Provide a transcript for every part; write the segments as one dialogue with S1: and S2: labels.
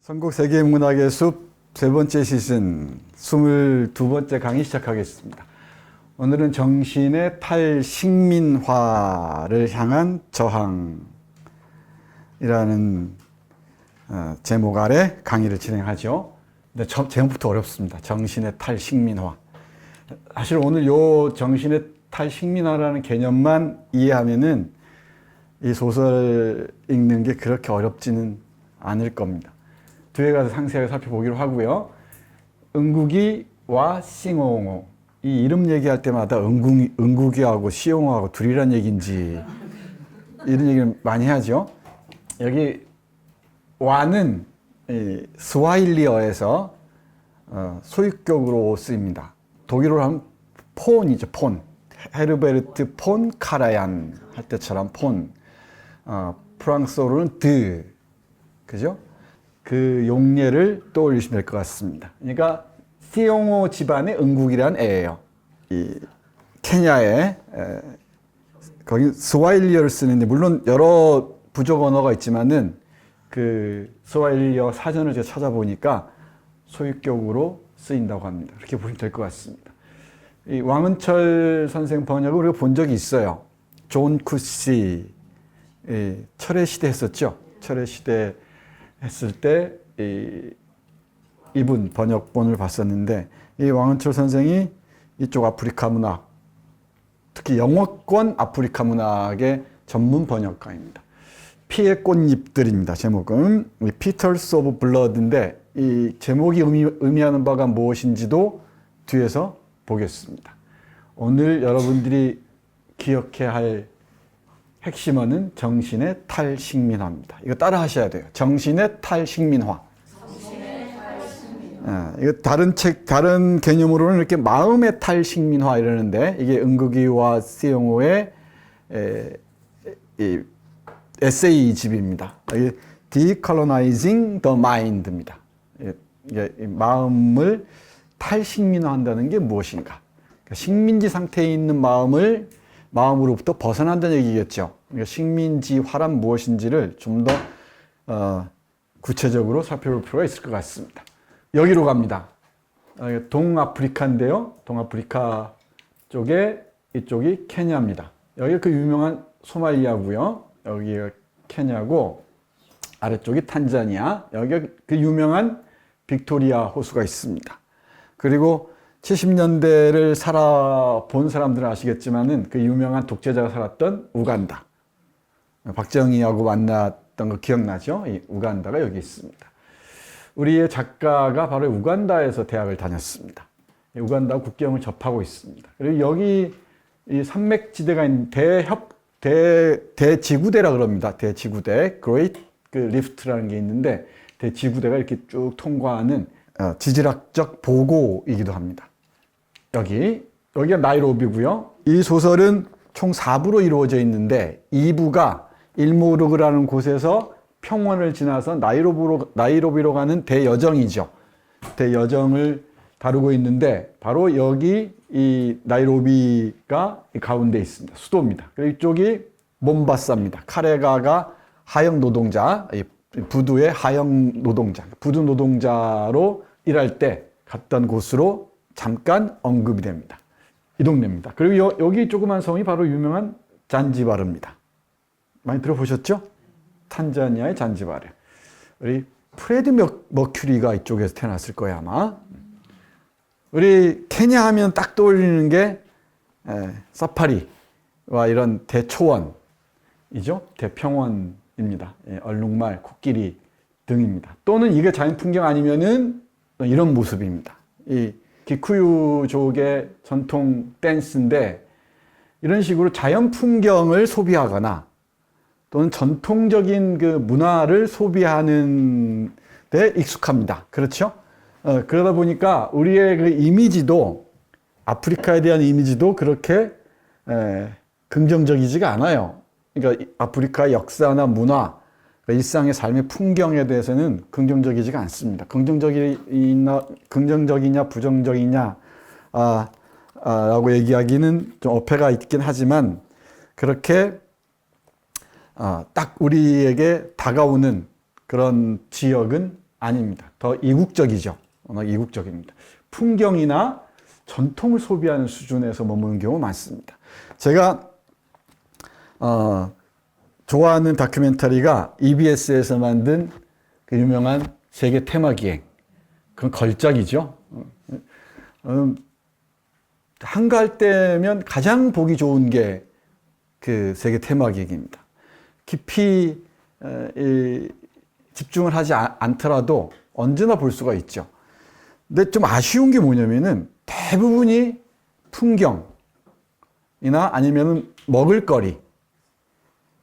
S1: 선곡 세계문학의 숲 세 번째 시즌 22번째 강의 시작하겠습니다. 오늘은 정신의 탈식민화를 향한 저항이라는 제목 아래 강의를 진행하죠. 근데 제목부터 어렵습니다. 정신의 탈식민화. 사실 오늘 요 정신의 탈식민화라는 개념만 이해하면은 이 소설 읽는 게 그렇게 어렵지는 않을 겁니다. 뒤에 가서 상세하게 살펴보기로 하고요. 응국이와 싱옹호, 이 이름 얘기할 때마다 응국이하고 시옹호하고 둘이란 얘기인지 이런 얘기를 많이 하죠. 여기 와는 스와힐리어에서 소유격으로 쓰입니다. 독일어로 하면 폰이죠. 폰. 헤르베르트 폰 카라얀 할 때처럼 폰. 프랑스어로는 드. 그죠? 그 용례를 떠올리시면 될 것 같습니다. 그러니까 시옹호 집안의 응국이란 애예요. 이 케냐에 거기 스와힐리어를 쓰는데 물론 여러 부족 언어가 있지만은 그 스와힐리어 사전을 제가 찾아보니까 소유격으로 쓰인다고 합니다. 그렇게 보시면 될 것 같습니다. 이 왕은철 선생 번역을 우리가 본 적이 있어요. 존 쿠시 철의 시대 했었죠. 철의 시대 했을 때 이분 번역본을 봤었는데 이 왕은철 선생이 이쪽 아프리카 문학, 특히 영어권 아프리카 문학의 전문 번역가입니다. 피의 꽃잎들입니다. 제목은 Petals of Blood인데 이 제목이 의미하는 바가 무엇인지도 뒤에서 보겠습니다. 오늘 여러분들이 기억해야 할 핵심어는 정신의 탈식민화입니다. 이거 따라 하셔야 돼요. 정신의 탈식민화. 이거 다른 개념으로는 이렇게 마음의 탈식민화 이러는데 이게 응국이와 시옹호의 에세이 집입니다. Decolonizing the Mind입니다. 이게 마음을 탈식민화한다는 게 무엇인가? 그러니까 식민지 상태에 있는 마음으로부터 벗어난다는 얘기겠죠. 그러니까 식민지화란 무엇인지를 좀 더 구체적으로 살펴볼 필요가 있을 것 같습니다. 여기로 갑니다. 동아프리카인데요. 동아프리카 쪽에 이쪽이 케냐입니다. 여기 그 유명한 소말리아고요. 여기가 케냐고 아래쪽이 탄자니아. 여기가 그 유명한 빅토리아 호수가 있습니다. 그리고 70년대를 살아본 사람들은 아시겠지만은 그 유명한 독재자가 살았던 우간다. 박정희하고 만났던 거 기억나죠? 이 우간다가 여기 있습니다. 우리의 작가가 바로 우간다에서 대학을 다녔습니다. 우간다 국경을 접하고 있습니다. 그리고 여기 이 산맥지대가 있는 대지구대라 그럽니다. 대지구대, Great Rift라는 게 있는데 대지구대가 이렇게 쭉 통과하는 지질학적 보고이기도 합니다. 여기가 나이로비고요. 이 소설은 총 4부로 이루어져 있는데 2부가 일모르그라는 곳에서 평원을 지나서 나이로비로 가는 대여정이죠. 대여정을 다루고 있는데 바로 여기 이 나이로비가 가운데 있습니다. 수도입니다. 그리고 이쪽이 몬바사입니다. 카레가가 하역 노동자, 부두의 하역 노동자, 부두 노동자로 일할 때 갔던 곳으로 잠깐 언급이 됩니다. 이 동네입니다. 그리고 여기 조그만 성이 바로 유명한 잔지바르입니다. 많이 들어보셨죠? 탄자니아의 잔지바르. 우리 프레드 머큐리가 이쪽에서 태어났을 거예요, 아마. 우리 케냐 하면 딱 떠올리는 게 사파리와 이런 대초원이죠. 대평원입니다. 얼룩말, 코끼리 등입니다. 또는 이게 자연 풍경 아니면은 이런 모습입니다. 이 기쿠유족의 전통 댄스인데 이런 식으로 자연 풍경을 소비하거나 또는 전통적인 그 문화를 소비하는 데 익숙합니다. 그렇죠? 그러다 보니까 우리의 그 이미지도 아프리카에 대한 이미지도 그렇게 긍정적이지가 않아요. 그러니까 아프리카의 역사나 문화, 일상의 삶의 풍경에 대해서는 긍정적이지가 않습니다. 긍정적이냐 부정적이냐 라고 얘기하기는 좀 어폐가 있긴 하지만 그렇게 딱 우리에게 다가오는 그런 지역은 아닙니다. 더 이국적이죠. 워낙 이국적입니다. 풍경이나 전통을 소비하는 수준에서 머무는 경우가 많습니다. 제가 좋아하는 다큐멘터리가 EBS에서 만든 그 유명한 세계 테마기행. 그건 걸작이죠. 한가할 때면 가장 보기 좋은 게 그 세계 테마기행입니다. 깊이 집중을 하지 않더라도 언제나 볼 수가 있죠. 근데 좀 아쉬운 게 뭐냐면은 대부분이 풍경이나 아니면은 먹을거리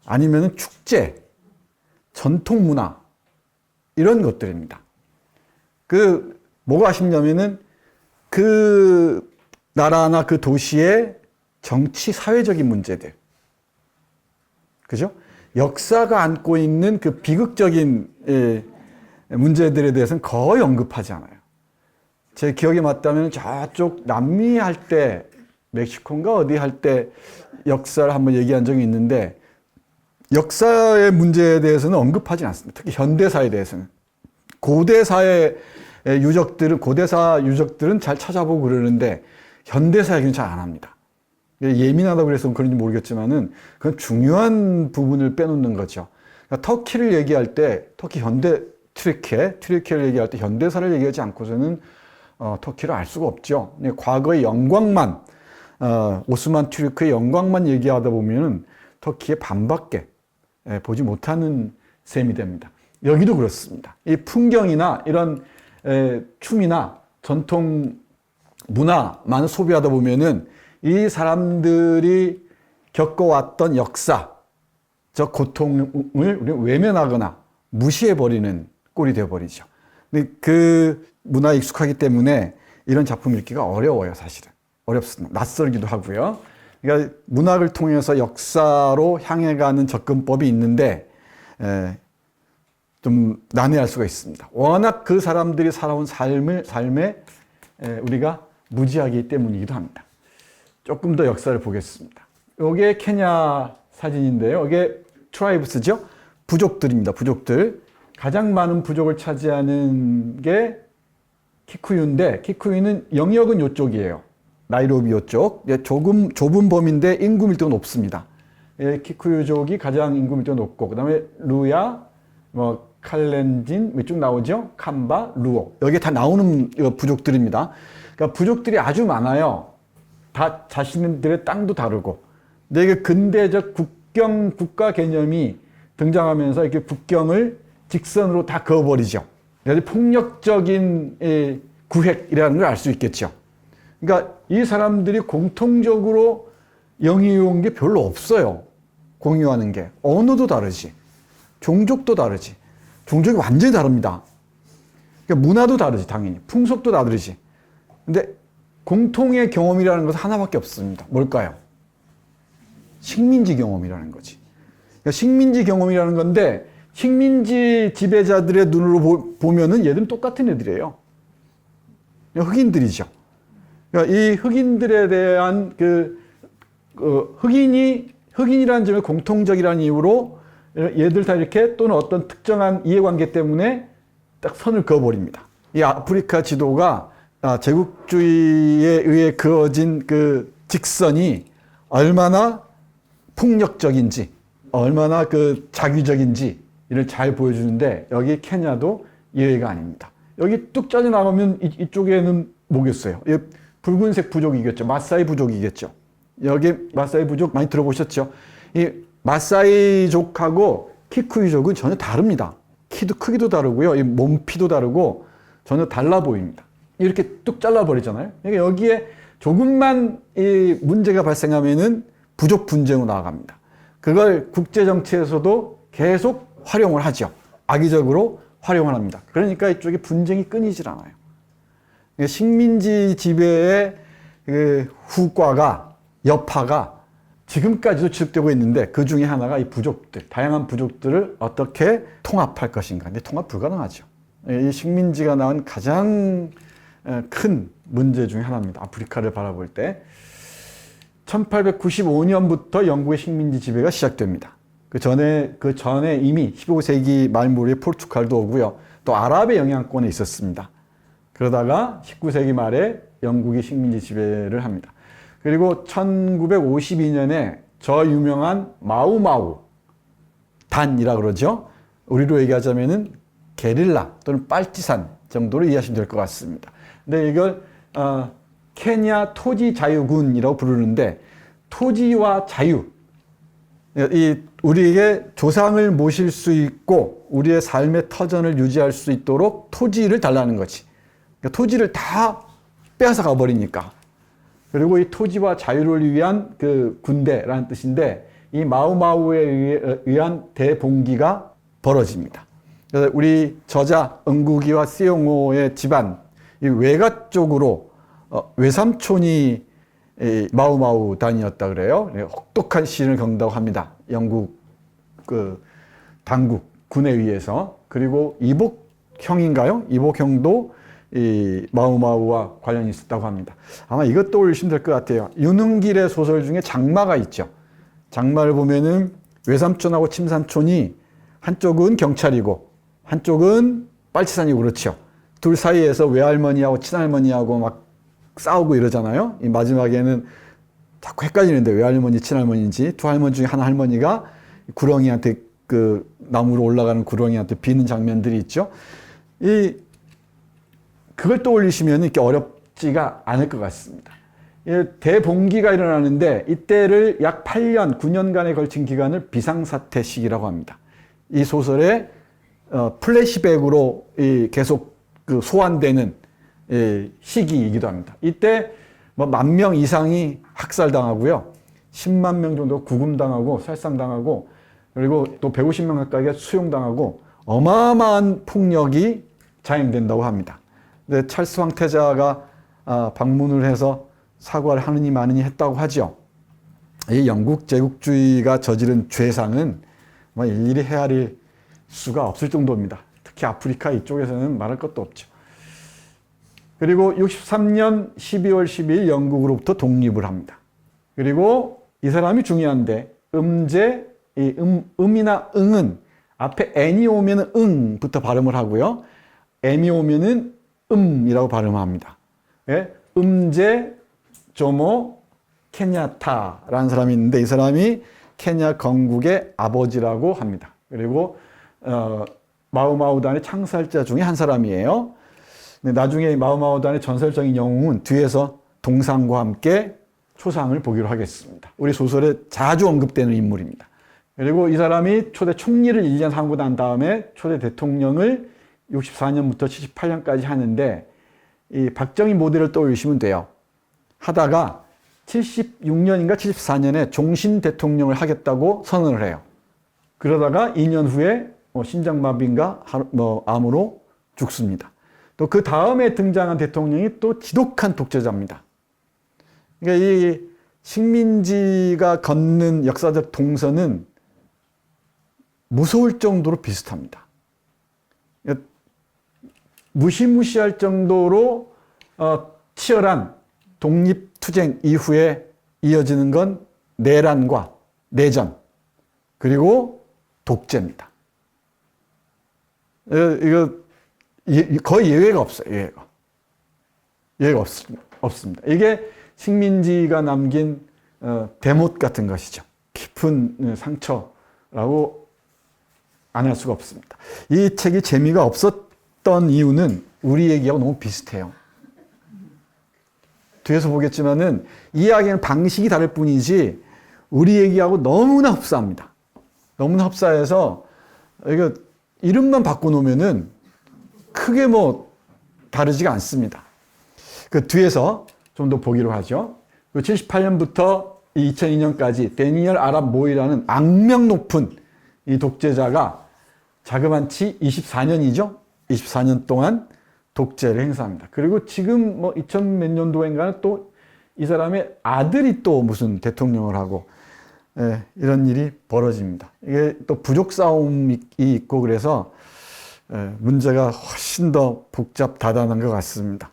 S1: 아니면은 축제, 전통 문화 이런 것들입니다. 뭐가 아쉽냐면은 그 나라나 그 도시의 정치, 사회적인 문제들. 그죠? 역사가 안고 있는 그 비극적인 문제들에 대해서는 거의 언급하지 않아요. 제 기억에 맞다면 저쪽 남미 할 때, 멕시코인가 어디 할 때 역사를 한번 얘기한 적이 있는데 역사의 문제에 대해서는 언급하지 않습니다. 특히 현대사에 대해서는. 고대사의 고대사 유적들은 잘 찾아보고 그러는데 현대사 얘기는 잘 안 합니다. 예민하다고 그래서 그런지 모르겠지만은 그건 중요한 부분을 빼놓는 거죠. 그러니까 터키를 얘기할 때 터키 현대 튀르키예를 얘기할 때 현대사를 얘기하지 않고서는 터키를 알 수가 없죠. 과거의 영광만 오스만 튀르크의 영광만 얘기하다 보면은 터키의 반밖에 보지 못하는 셈이 됩니다. 여기도 그렇습니다. 이 풍경이나 이런 춤이나 전통 문화만 소비하다 보면은 이 사람들이 겪어왔던 역사적 고통을 우리는 외면하거나 무시해버리는 꼴이 되어버리죠. 근데 그 문화에 익숙하기 때문에 이런 작품 읽기가 어려워요, 사실은. 어렵습니다. 낯설기도 하고요. 그러니까 문학을 통해서 역사로 향해가는 접근법이 있는데 좀 난해할 수가 있습니다. 워낙 그 사람들이 살아온 삶에 우리가 무지하기 때문이기도 합니다. 조금 더 역사를 보겠습니다. 이게 케냐 사진인데요. 이게 트라이브스죠. 부족들입니다. 부족들. 가장 많은 부족을 차지하는 게 키쿠유인데 키쿠유는 영역은 이쪽이에요. 나이로비 이쪽. 조금 좁은 범위인데 인구 밀도가 높습니다. 키쿠유족이 가장 인구 밀도가 높고 그 다음에 루야, 칼렌진 이쪽 나오죠. 캄바, 루오. 여기 다 나오는 부족들입니다. 그러니까 부족들이 아주 많아요. 다 자신들의 땅도 다르고. 근데 이게 근대적 국가 개념이 등장하면서 이렇게 국경을 직선으로 다 그어버리죠. 그래서 폭력적인 구획이라는 걸 알 수 있겠죠. 그러니까 이 사람들이 공통적으로 영위해온 게 별로 없어요. 공유하는 게. 언어도 다르지. 종족도 다르지. 종족이 완전히 다릅니다. 그러니까 문화도 다르지, 당연히. 풍속도 다르지. 근데 공통의 경험이라는 것은 하나밖에 없습니다. 뭘까요? 식민지 경험이라는 거지. 그러니까 식민지 경험이라는 건데 식민지 지배자들의 눈으로 보면은 얘들은 똑같은 애들이에요. 흑인들이죠. 그러니까 이 흑인들에 대한 흑인이라는 점이 공통적이라는 이유로 얘들 다 이렇게 또는 어떤 특정한 이해관계 때문에 딱 선을 그어버립니다. 이 아프리카 지도가 제국주의에 의해 그어진 그 직선이 얼마나 폭력적인지, 얼마나 자규적인지를 잘 보여주는데 여기 케냐도 예외가 아닙니다. 여기 뚝 짜져 나가면 이쪽에는 뭐겠어요? 붉은색 부족이겠죠. 마사이 부족이겠죠. 여기 마사이 부족 많이 들어보셨죠? 이 마사이족하고 키쿠유족은 전혀 다릅니다. 크기도 다르고요. 이 몸피도 다르고 전혀 달라 보입니다. 이렇게 뚝 잘라버리잖아요. 그러니까 여기에 조금만 이 문제가 발생하면은 부족 분쟁으로 나아갑니다. 그걸 국제정치에서도 계속 활용을 하죠. 악의적으로 활용을 합니다. 그러니까 이쪽에 분쟁이 끊이질 않아요. 식민지 지배의 그 여파가 지금까지도 지속되고 있는데 그 중에 하나가 이 부족들, 다양한 부족들을 어떻게 통합할 것인가. 근데 통합 불가능하죠. 이 식민지가 낳은 가장 큰 문제 중에 하나입니다. 아프리카를 바라볼 때. 1895년부터 영국의 식민지 지배가 시작됩니다. 그 전에 이미 15세기 말 무렵에 포르투갈도 오고요. 또 아랍의 영향권에 있었습니다. 그러다가 19세기 말에 영국이 식민지 지배를 합니다. 그리고 1952년에 저 유명한 마우마우 단이라 그러죠. 우리로 얘기하자면은 게릴라 또는 빨치산 정도로 이해하시면 될 것 같습니다. 근데 이걸 케냐 토지 자유군이라고 부르는데, 토지와 자유, 우리에게 조상을 모실 수 있고 우리의 삶의 터전을 유지할 수 있도록 토지를 달라는 거지. 그러니까 토지를 다 빼앗아 가버리니까. 그리고 이 토지와 자유를 위한 그 군대라는 뜻인데, 이 마우마우에 의한 대봉기가 벌어집니다. 그래서 우리 저자 응국이와 시용호의 집안, 이 외가 쪽으로 외삼촌이 마우마우 단이었다 그래요. 혹독한 시련을 겪는다고 합니다. 영국 그 당국 군에 의해서. 그리고 이복형인가요? 이복형도 이 마우마우와 관련이 있었다고 합니다. 아마 이것 떠올리시면 될 것 같아요. 윤흥길의 소설 중에 장마가 있죠. 장마를 보면은 외삼촌하고 침삼촌이 한쪽은 경찰이고 한쪽은 빨치산이고 그렇죠. 둘 사이에서 외할머니하고 친할머니하고 막 싸우고 이러잖아요. 이 마지막에는 자꾸 헷갈리는데 외할머니, 친할머니인지, 두 할머니 중에 한 할머니가 구렁이한테 그 나무로 올라가는 구렁이한테 비는 장면들이 있죠. 그걸 떠올리시면 이렇게 어렵지가 않을 것 같습니다. 대봉기가 일어나는데 이때를 약 8년, 9년간에 걸친 기간을 비상사태 시기라고 합니다. 이 소설의 플래시백으로 계속 그 소환되는 시기이기도 합니다. 이때 뭐 10,000명 이상이 학살당하고요. 10만 명 정도 구금당하고 살상당하고, 그리고 또 150명 가까이가 수용당하고 어마어마한 폭력이 자행된다고 합니다. 근데 찰스 황태자가 방문을 해서 사과를 하느니 마느니 했다고 하죠. 이 영국 제국주의가 저지른 죄상은 일일이 헤아릴 수가 없을 정도입니다. 특히 아프리카 이쪽에서는 말할 것도 없죠. 그리고 63년 12월 12일 영국으로부터 독립을 합니다. 그리고 이 사람이 중요한데, 음제, 음이나 응은 앞에 n이 오면 응부터 발음을 하고요. m이 오면은 이라고 발음합니다. 예? 음제 조모 케냐타라는 사람이 있는데, 이 사람이 케냐 건국의 아버지라고 합니다. 그리고 마우마우단의 창살자 중에 한 사람이에요. 근데 나중에 마우마우단의 전설적인 영웅은 뒤에서 동상과 함께 초상을 보기로 하겠습니다. 우리 소설에 자주 언급되는 인물입니다. 그리고 이 사람이 초대 총리를 1년 하고 난 다음에 초대 대통령을 64년부터 78년까지 하는데, 이 박정희 모델을 떠올리시면 돼요. 하다가 76년인가 74년에 종신 대통령을 하겠다고 선언을 해요. 그러다가 2년 후에 심장마비인가 암으로 죽습니다. 또 그 다음에 등장한 대통령이 또 지독한 독재자입니다. 그러니까 이 식민지가 걷는 역사적 동선은 무서울 정도로 비슷합니다. 무시무시할 정도로 치열한 독립투쟁 이후에 이어지는 건 내란과 내전, 그리고 독재입니다. 이거 거의 예외가 없어요. 예외가 없습니다. 이게 식민지가 남긴 대못 같은 것이죠. 깊은 상처라고 안 할 수가 없습니다. 이 책이 재미가 없었던 이유는 우리 얘기하고 너무 비슷해요. 뒤에서 보겠지만은 이야기는 방식이 다를 뿐이지 우리 얘기하고 너무나 흡사합니다. 너무나 흡사해서 이거 이름만 바꿔놓으면은 크게 다르지가 않습니다. 그 뒤에서 좀 더 보기로 하죠. 78년부터 2002년까지 데니얼 아랍 모이라는 악명 높은 이 독재자가 자그만치 24년이죠. 24년 동안 독재를 행사합니다. 그리고 지금 2000 몇 년도인가는 또 이 사람의 아들이 또 무슨 대통령을 하고, 이런 일이 벌어집니다. 이게 또 부족 싸움이 있고 그래서 문제가 훨씬 더 복잡다단한 것 같습니다.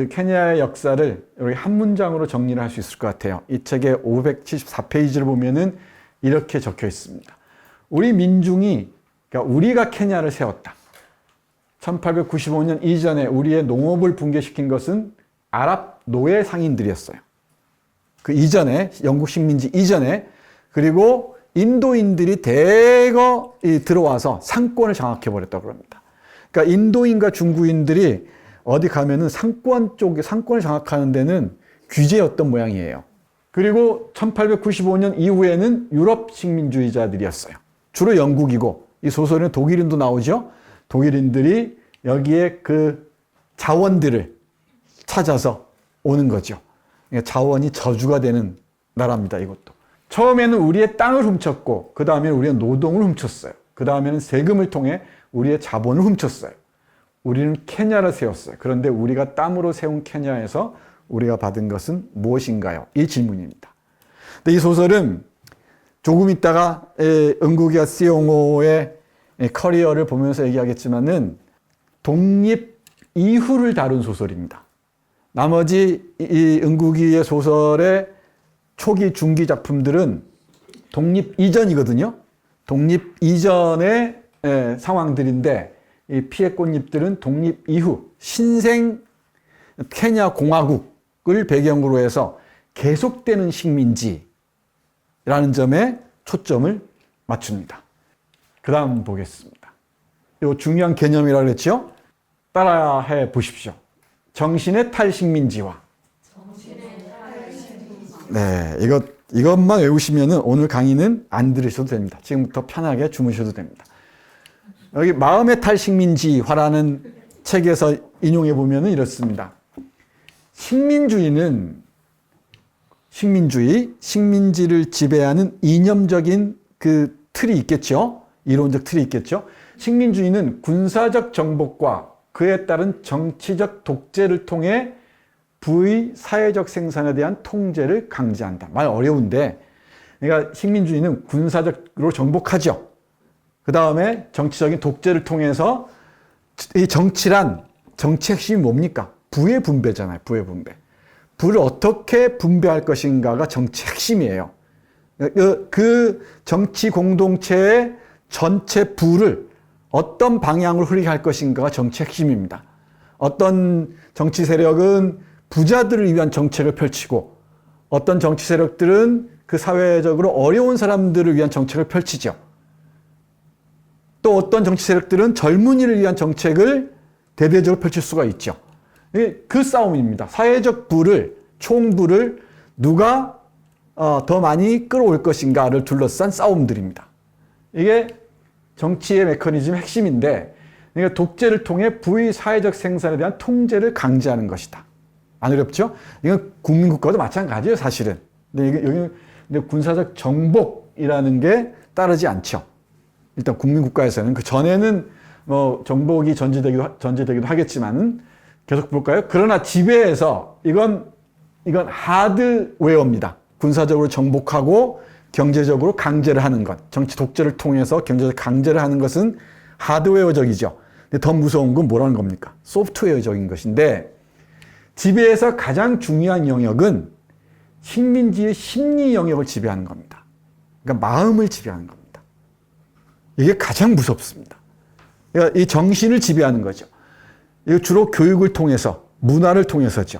S1: 케냐의 역사를 여기 한 문장으로 정리를 할 수 있을 것 같아요. 이 책의 574페이지를 보면은 이렇게 적혀 있습니다. 우리 민중이, 그러니까 우리가 케냐를 세웠다. 1895년 이전에 우리의 농업을 붕괴시킨 것은 아랍 노예 상인들이었어요. 그 이전에, 영국 식민지 이전에, 그리고 인도인들이 대거 들어와서 상권을 장악해버렸다고 합니다. 그러니까 인도인과 중구인들이 어디 가면은 상권을 장악하는 데는 규제였던 모양이에요. 그리고 1895년 이후에는 유럽 식민주의자들이었어요. 주로 영국이고, 이 소설에는 독일인도 나오죠. 독일인들이 여기에 그 자원들을 찾아서 오는 거죠. 자원이 저주가 되는 나라입니다, 이것도. 처음에는 우리의 땅을 훔쳤고, 그 다음에는 우리의 노동을 훔쳤어요. 그 다음에는 세금을 통해 우리의 자본을 훔쳤어요. 우리는 케냐를 세웠어요. 그런데 우리가 땀으로 세운 케냐에서 우리가 받은 것은 무엇인가요? 이 질문입니다. 근데 이 소설은 조금 있다가 응국이와 시옹호의 커리어를 보면서 얘기하겠지만은 독립 이후를 다룬 소설입니다. 나머지 이 응국이의 소설의 초기 중기 작품들은 독립 이전이거든요. 독립 이전의 상황들인데 이 피해 꽃잎들은 독립 이후 신생 케냐 공화국을 배경으로 해서 계속되는 식민지라는 점에 초점을 맞춥니다. 그 다음 보겠습니다. 이 중요한 개념이라고 그랬죠? 따라해 보십시오. 정신의 탈식민지화. 네, 이것만 외우시면은 오늘 강의는 안 들으셔도 됩니다. 지금부터 편하게 주무셔도 됩니다. 여기 마음의 탈식민지화라는 책에서 인용해 보면은 이렇습니다. 식민지를 지배하는 이념적인 그 틀이 있겠죠? 이론적 틀이 있겠죠? 식민주의는 군사적 정복과 그에 따른 정치적 독재를 통해 부의 사회적 생산에 대한 통제를 강제한다. 말 어려운데, 그러니까 식민주의는 군사적으로 정복하죠. 그 다음에 정치적인 독재를 통해서 이 정치 핵심이 뭡니까? 부의 분배잖아요. 부의 분배. 부를 어떻게 분배할 것인가가 정치 핵심이에요. 그 정치 공동체의 전체 부를 어떤 방향으로 흐르게 할 것인가가 정치 핵심입니다. 어떤 정치 세력은 부자들을 위한 정책을 펼치고 어떤 정치 세력들은 그 사회적으로 어려운 사람들을 위한 정책을 펼치죠. 또 어떤 정치 세력들은 젊은이를 위한 정책을 대대적으로 펼칠 수가 있죠. 그 싸움입니다. 사회적 부를, 총부를 누가 더 많이 끌어올 것인가를 둘러싼 싸움들입니다. 이게 정치의 메커니즘의 핵심인데, 그러니까 독재를 통해 부의 사회적 생산에 대한 통제를 강제하는 것이다. 안 어렵죠? 이건 국민국가도 마찬가지예요, 사실은. 근데 여기 군사적 정복이라는 게 따르지 않죠. 일단 국민국가에서는. 그 전에는 뭐 정복이 전제되기도 하겠지만은 계속 볼까요? 그러나 지배에서 이건 하드웨어입니다. 군사적으로 정복하고 경제적으로 강제를 하는 것. 정치 독재를 통해서 경제적 강제를 하는 것은 하드웨어적이죠. 근데 더 무서운 건 뭐라는 겁니까? 소프트웨어적인 것인데, 지배에서 가장 중요한 영역은 식민지의 심리 영역을 지배하는 겁니다. 그러니까 마음을 지배하는 겁니다. 이게 가장 무섭습니다. 그러니까 이 정신을 지배하는 거죠. 이거 주로 교육을 통해서, 문화를 통해서죠.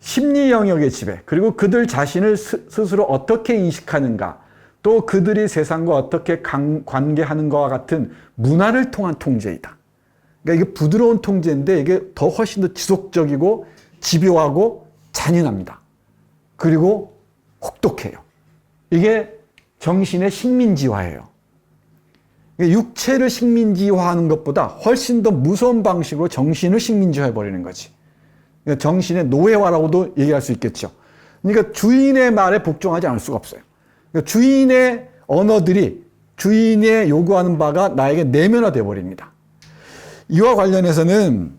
S1: 심리 영역의 지배, 그리고 그들 자신을 스스로 어떻게 인식하는가, 또 그들이 세상과 어떻게 관계하는 것과 같은 문화를 통한 통제이다. 그러니까 이게 부드러운 통제인데 이게 더 훨씬 더 지속적이고 집요하고 잔인합니다. 그리고 혹독해요. 이게 정신의 식민지화예요. 육체를 식민지화하는 것보다 훨씬 더 무서운 방식으로 정신을 식민지화해버리는 거지. 정신의 노예화라고도 얘기할 수 있겠죠. 그러니까 주인의 말에 복종하지 않을 수가 없어요. 그러니까 주인의 언어들이 주인의 요구하는 바가 나에게 내면화되어 버립니다. 이와 관련해서는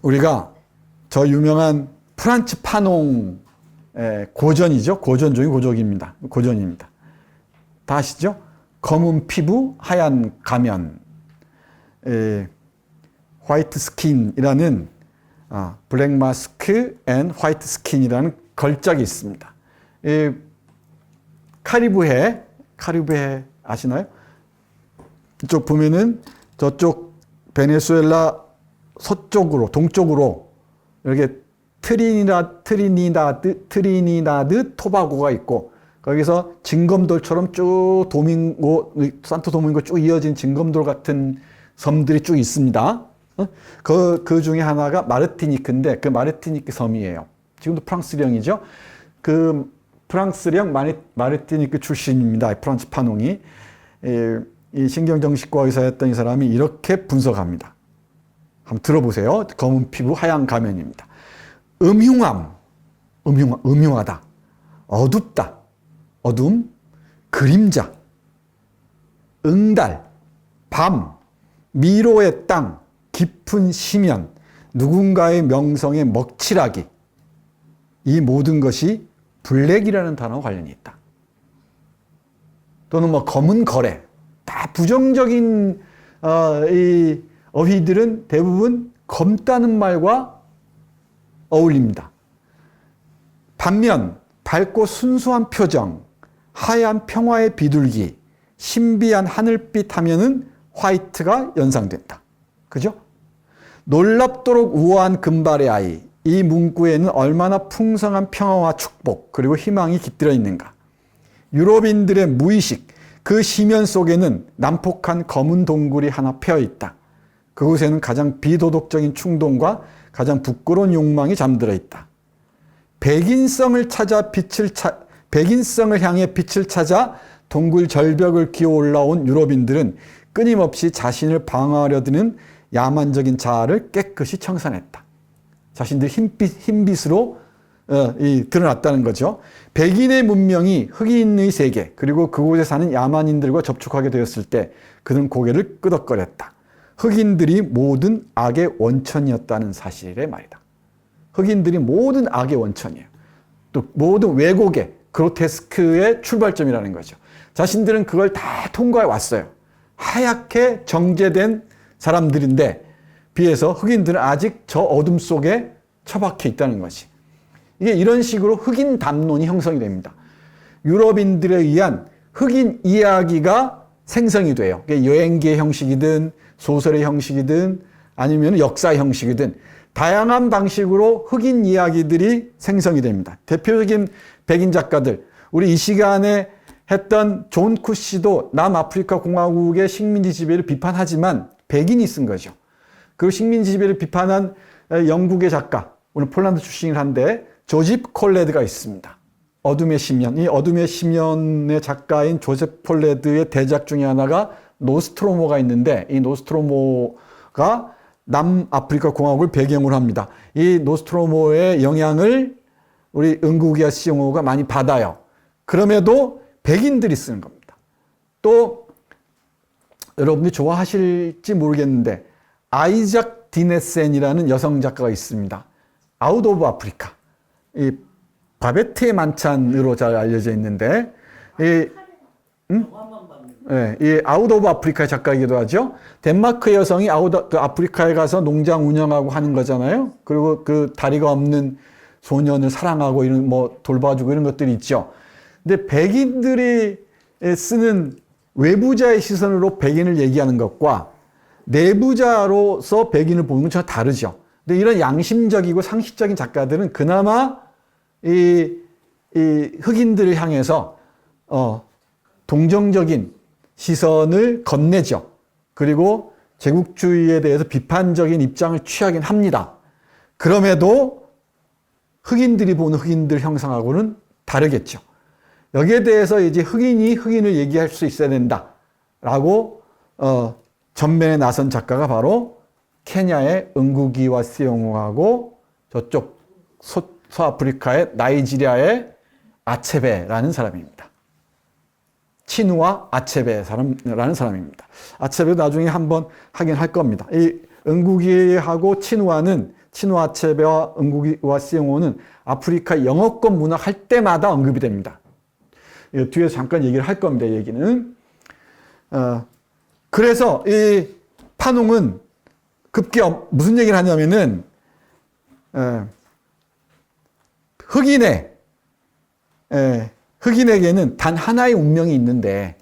S1: 우리가 저 유명한 프란츠 파농의 고전이죠. 고전 중의 고전입니다. 다 아시죠? 검은 피부, 하얀 가면, 화이트 스킨이라는 블랙 마스크 앤 화이트 스킨이라는 걸작이 있습니다. 카리브해 아시나요? 이쪽 보면은 저쪽 베네수엘라 서쪽으로, 동쪽으로 이렇게 트리니다드 토바고가 있고, 거기서 징검돌처럼 쭉 산토 도밍고 쭉 이어진 징검돌 같은 섬들이 쭉 있습니다. 그 중에 하나가 마르티니크인데, 그 마르티니크 섬이에요. 지금도 프랑스령이죠. 그 프랑스령 마르티니크 출신입니다. 프란츠 파농이. 이 신경정신과 의사였던 이 사람이 이렇게 분석합니다. 한번 들어보세요. 검은 피부, 하얀 가면입니다. 음흉하다. 어둡다. 어둠, 그림자, 응달, 밤, 미로의 땅, 깊은 심연, 누군가의 명성의 먹칠하기. 이 모든 것이 블랙이라는 단어와 관련이 있다. 또는 뭐 검은 거래. 다 부정적인 이 어휘들은 대부분 검다는 말과 어울립니다. 반면 밝고 순수한 표정, 하얀 평화의 비둘기, 신비한 하늘빛 하면은 화이트가 연상된다. 그죠? 놀랍도록 우아한 금발의 아이. 이 문구에는 얼마나 풍성한 평화와 축복, 그리고 희망이 깃들어 있는가. 유럽인들의 무의식, 그 심연 속에는 난폭한 검은 동굴이 하나 패어 있다. 그곳에는 가장 비도덕적인 충동과 가장 부끄러운 욕망이 잠들어 있다. 백인성을 향해 빛을 찾아 동굴 절벽을 기어 올라온 유럽인들은 끊임없이 자신을 방어하려 드는 야만적인 자아를 깨끗이 청산했다. 자신들 흰빛으로 드러났다는 거죠. 백인의 문명이 흑인의 세계, 그리고 그곳에 사는 야만인들과 접촉하게 되었을 때 그들은 고개를 끄덕거렸다. 흑인들이 모든 악의 원천이었다는 사실의 말이다. 흑인들이 모든 악의 원천이에요. 또 모든 왜곡의, 그로테스크의 출발점이라는 거죠. 자신들은 그걸 다 통과해 왔어요. 하얗게 정제된 사람들인데 비해서 흑인들은 아직 저 어둠 속에 처박혀 있다는 것이. 이게 이런 식으로 흑인 담론이 형성이 됩니다. 유럽인들에 의한 흑인 이야기가 생성이 돼요. 여행기의 형식이든 소설의 형식이든 아니면 역사 형식이든 다양한 방식으로 흑인 이야기들이 생성이 됩니다. 대표적인 백인 작가들, 우리 이 시간에 했던 존 쿠시도 남아프리카 공화국의 식민지 지배를 비판하지만 백인이 쓴 거죠. 그 식민지 지배를 비판한 영국의 작가, 오늘 폴란드 출신이긴 한데 조집 콜레드가 있습니다. 어둠의 심연. 이 어둠의 심연의 작가인 조셉 콜레드의 대작 중에 하나가 노스트로모가 있는데, 이 노스트로모가 남아프리카 공화국을 배경으로 합니다. 이 노스트로모의 영향을 우리 응구기와 시용호가 많이 받아요. 그럼에도 백인들이 쓰는 겁니다. 또 여러분들이 좋아하실지 모르겠는데 아이작 디네센이라는 여성 작가가 있습니다. 아웃 오브 아프리카. 이 바베트의 만찬으로 잘 알려져 있는데 이 아웃 오브 아프리카의 작가이기도 하죠. 덴마크 여성이 아프리카에 가서 농장 운영하고 하는 거잖아요. 그리고 그 다리가 없는 소년을 사랑하고 이런 뭐 돌봐주고 이런 것들이 있죠. 근데 백인들이 쓰는 외부자의 시선으로 백인을 얘기하는 것과 내부자로서 백인을 보는 건 전혀 다르죠. 근데 이런 양심적이고 상식적인 작가들은 그나마 이 흑인들을 향해서 동정적인 시선을 건네죠. 그리고 제국주의에 대해서 비판적인 입장을 취하긴 합니다. 그럼에도 흑인들이 보는 흑인들 형상하고는 다르겠죠. 여기에 대해서 이제 흑인이 흑인을 얘기할 수 있어야 된다라고 전면에 나선 작가가 바로 케냐의 응구기와 시용호하고 저쪽 서아프리카의 나이지리아의 아체베라는 사람입니다. 치누아 아체베라는 사람입니다. 아체베도 나중에 한번 하긴 할 겁니다. 이 응구기하고 치누아 아체베와 응구기와 시용호는 아프리카 영어권 문학 할 때마다 언급이 됩니다. 뒤에서 잠깐 얘기를 할 겁니다. 이 얘기는. 그래서 이 파농은 급기야 무슨 얘기를 하냐면은 흑인에게는 단 하나의 운명이 있는데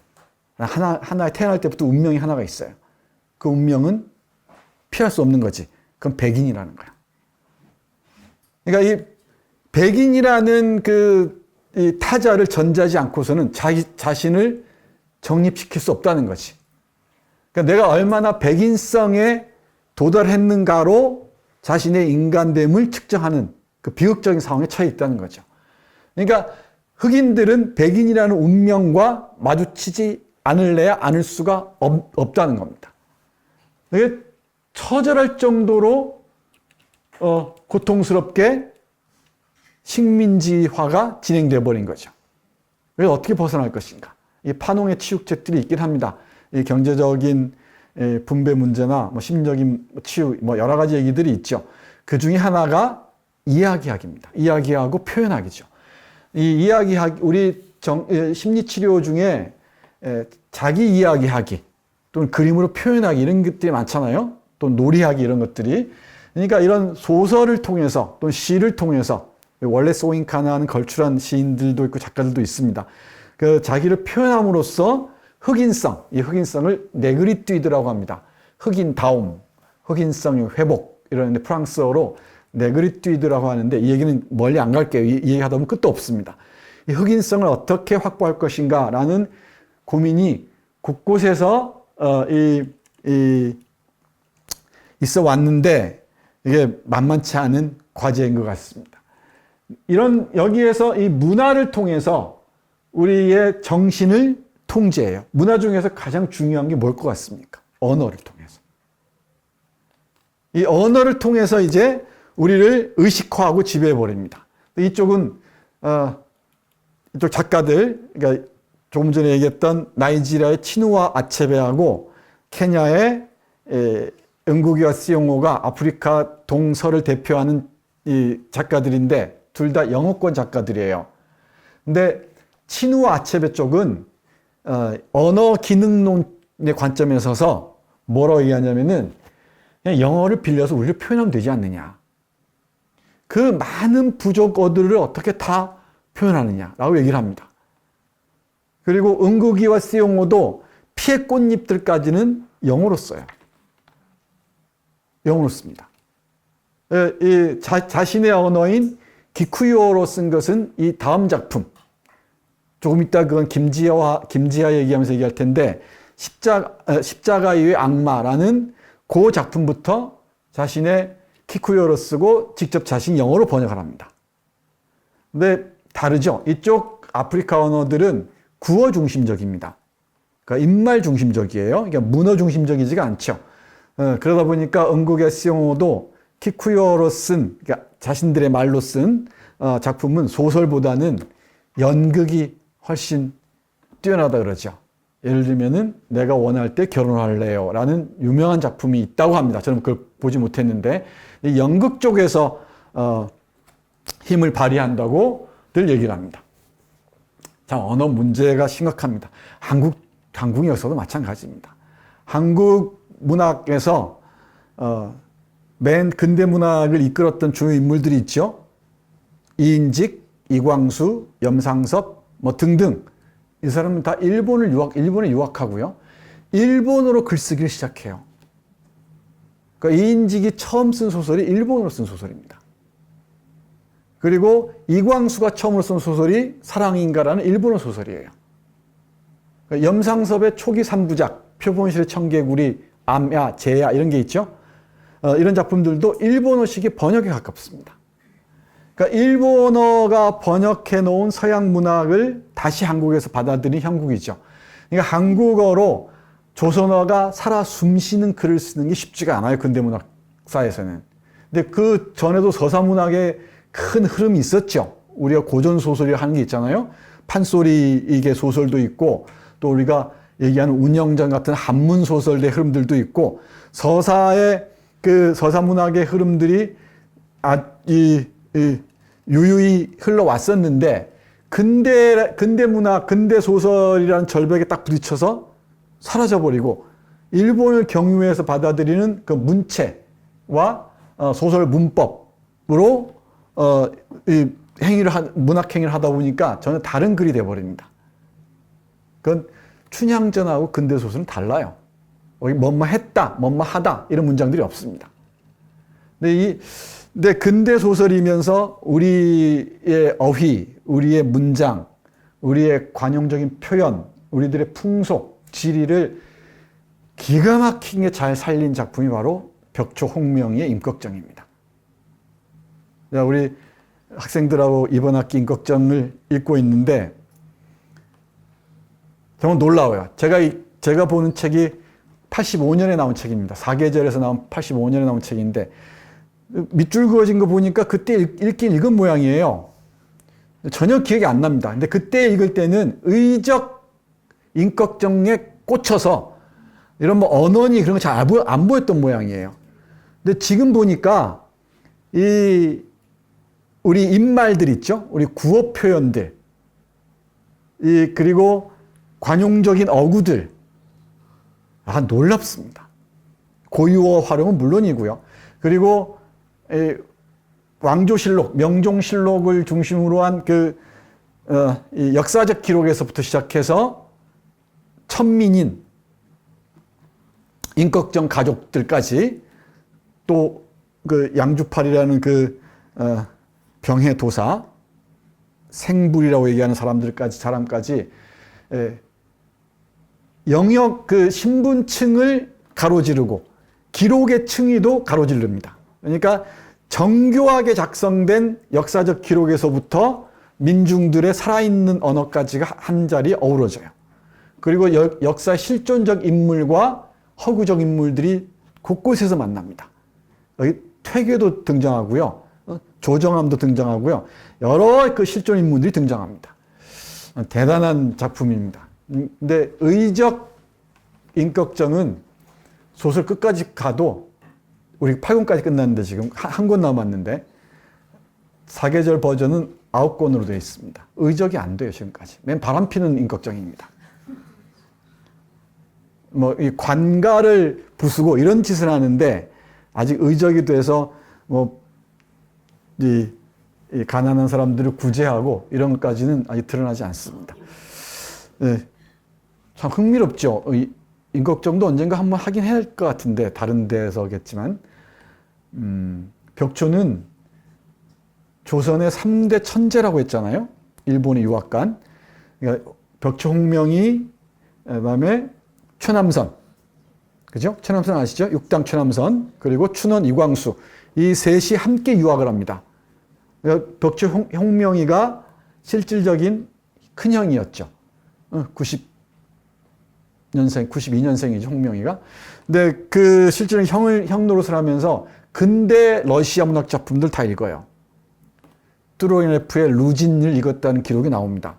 S1: 하나 태어날 때부터 운명이 하나가 있어요. 그 운명은 피할 수 없는 거지. 그건 백인이라는 거야. 그러니까 이 백인이라는 이 타자를 전제하지 않고서는 자기 자신을 정립시킬 수 없다는 거지. 그러니까 내가 얼마나 백인성에 도달했는가로 자신의 인간됨을 측정하는 그 비극적인 상황에 처해 있다는 거죠. 그러니까 흑인들은 백인이라는 운명과 마주치지 않을래야 않을 수가 없다는 겁니다. 이게 처절할 정도로 고통스럽게 식민지화가 진행되어 버린 거죠. 그래서 어떻게 벗어날 것인가? 이 파농의 치유책들이 있긴 합니다. 이 경제적인 분배 문제나 뭐 심리적인 치유, 뭐 여러 가지 얘기들이 있죠. 그 중에 하나가 이야기하기입니다. 이야기하고 표현하기죠. 이 이야기하기, 우리 심리치료 중에 자기 이야기하기 또는 그림으로 표현하기 이런 것들이 많잖아요. 또 놀이하기 이런 것들이. 그러니까 이런 소설을 통해서 또는 시를 통해서 원래 소인카나하는 걸출한 시인들도 있고 작가들도 있습니다. 그 자기를 표현함으로써 흑인성, 이 흑인성을 네그리뚜이드라고 합니다. 흑인다움, 흑인성의 회복 이러는데 프랑스어로 네그리뚜이드라고 하는데 이 얘기는 멀리 안 갈게요. 이 얘기하다 보면 끝도 없습니다. 이 흑인성을 어떻게 확보할 것인가라는 고민이 곳곳에서 있어 왔는데 이게 만만치 않은 과제인 것 같습니다. 여기에서 이 문화를 통해서 우리의 정신을 통제해요. 문화 중에서 가장 중요한 게 뭘 것 같습니까? 언어를 통해서. 이 언어를 통해서 이제 우리를 의식화하고 지배해버립니다. 이쪽은, 이쪽 작가들, 그러니까 조금 전에 얘기했던 나이지리아의 치누아 아체베하고 케냐의 응구기와 시용호가 아프리카 동서를 대표하는 이 작가들인데 둘 다 영어권 작가들이에요. 근데 치누아 아체베 쪽은 언어 기능론의 관점에 서서 뭐라고 얘기하냐면은 그냥 영어를 빌려서 우리를 표현하면 되지 않느냐. 그 많은 부족어들을 어떻게 다 표현하느냐라고 얘기를 합니다. 그리고 응구기와 시용호도 피의 꽃잎들까지는 영어로 써요. 영어로 씁니다. 자신의 언어인 기쿠요로 쓴 것은 이 다음 작품. 조금 이따 그건 김지하 얘기하면서 얘기할 텐데, 십자가 위의 악마라는 그 작품부터 자신의 키쿠요로 쓰고 직접 자신 영어로 번역을 합니다. 근데 다르죠? 이쪽 아프리카 언어들은 구어 중심적입니다. 그러니까 입말 중심적이에요. 그러니까 문어 중심적이지가 않죠. 그러다 보니까 응국의 시용호도 키쿠요로 쓴, 그러니까 자신들의 말로 쓴 작품은 소설보다는 연극이 훨씬 뛰어나다 그러죠. 예를 들면은 내가 원할 때 결혼할래요 라는 유명한 작품이 있다고 합니다. 저는 그걸 보지 못했는데 이 연극 쪽에서 힘을 발휘한다고들 얘기를 합니다. 자, 언어 문제가 심각합니다. 한국에서도 마찬가지입니다. 한국 문학에서 맨 근대 문학을 이끌었던 주요 인물들이 있죠. 이인직, 이광수, 염상섭 뭐 등등. 이 사람은 다 일본에 유학하고요. 일본어로 글쓰기를 시작해요. 그러니까 이인직이 처음 쓴 소설이 일본어로 쓴 소설입니다. 그리고 이광수가 처음으로 쓴 소설이 사랑인가라는 일본어 소설이에요. 그러니까 염상섭의 초기 3부작, 표본실의 청개구리, 암야, 제야 이런 게 있죠. 이런 작품들도 일본어식의 번역에 가깝습니다. 그러니까 일본어가 번역해 놓은 서양 문학을 다시 한국에서 받아들인 형국이죠. 그러니까 한국어로 조선어가 살아 숨쉬는 글을 쓰는 게 쉽지가 않아요. 근대 문학사에서는. 근데 그 전에도 서사 문학에 큰 흐름이 있었죠. 우리가 고전 소설이라 하는 게 있잖아요. 판소리 이게 소설도 있고 또 우리가 얘기하는 운영전 같은 한문 소설의 흐름들도 있고 서사의 그 서사 문학의 흐름들이 유유히 흘러왔었는데 근대 문학, 근대 소설이라는 절벽에 딱 부딪혀서 사라져버리고 일본을 경유해서 받아들이는 그 문체와 소설 문법으로 문학 행위를 하다 보니까 전혀 다른 글이 돼버립니다. 그건 춘향전하고 근대 소설은 달라요. 뭐뭐 했다, 뭐뭐 하다 이런 문장들이 없습니다. 근데 근대 소설이면서 우리의 어휘, 우리의 문장, 우리의 관용적인 표현, 우리들의 풍속, 지리를 기가 막히게 잘 살린 작품이 바로 벽초 홍명희의 임꺽정입니다. 우리 학생들하고 이번 학기 임꺽정을 읽고 있는데 정말 놀라워요. 제가 보는 책이 85년에 나온 책입니다. 사계절에서 나온 85년에 나온 책인데 밑줄 그어진 거 보니까 그때 읽긴 읽은 모양이에요. 전혀 기억이 안 납니다. 근데 그때 읽을 때는 의적 임꺽정에 꽂혀서 이런 뭐 언어니 그런 거 잘 안 보였던 모양이에요. 근데 지금 보니까 우리 입말들 있죠? 우리 구어 표현들, 그리고 관용적인 어구들, 놀랍습니다. 고유어 활용은 물론이고요. 그리고 왕조실록, 명종실록을 중심으로 한 이 역사적 기록에서부터 시작해서 천민인, 임꺽정 가족들까지 또 그 양주팔이라는 병해 도사, 생불이라고 얘기하는 사람까지 영역 신분층을 가로지르고 기록의 층위도 가로지릅니다. 그러니까 정교하게 작성된 역사적 기록에서부터 민중들의 살아있는 언어까지가 한 자리에 어우러져요. 그리고 역사 실존적 인물과 허구적 인물들이 곳곳에서 만납니다. 여기 퇴계도 등장하고요. 조정암도 등장하고요. 여러 실존 인물들이 등장합니다. 대단한 작품입니다. 근데 의적 임꺽정은 소설 끝까지 가도 우리 8권까지 끝났는데 지금 한 권 남았는데 사계절 버전은 9권으로 되어 있습니다. 의적이 안 돼요, 지금까지. 맨 바람피는 임꺽정입니다. 이 관가를 부수고 이런 짓을 하는데 아직 의적이 돼서 이 가난한 사람들을 구제하고 이런 것까지는 아직 드러나지 않습니다. 네, 참 흥미롭죠. 임꺽정도 언젠가 한번 하긴 해야 할 것 같은데 다른 데서겠지만 벽초는 조선의 3대 천재라고 했잖아요. 일본에 유학 간. 그러니까 벽초 홍명희, 그다음에 최남선, 그죠? 최남선 아시죠? 육당 최남선, 그리고 춘원 이광수, 이 셋이 함께 유학을 합니다. 벽초 홍명희가 실질적인 큰형이었죠. 92년생이죠, 홍명희가. 근데 그 실제로는 형 노릇을 하면서 근대 러시아 문학 작품들 다 읽어요. 뚜로겐예프의 루진을 읽었다는 기록이 나옵니다.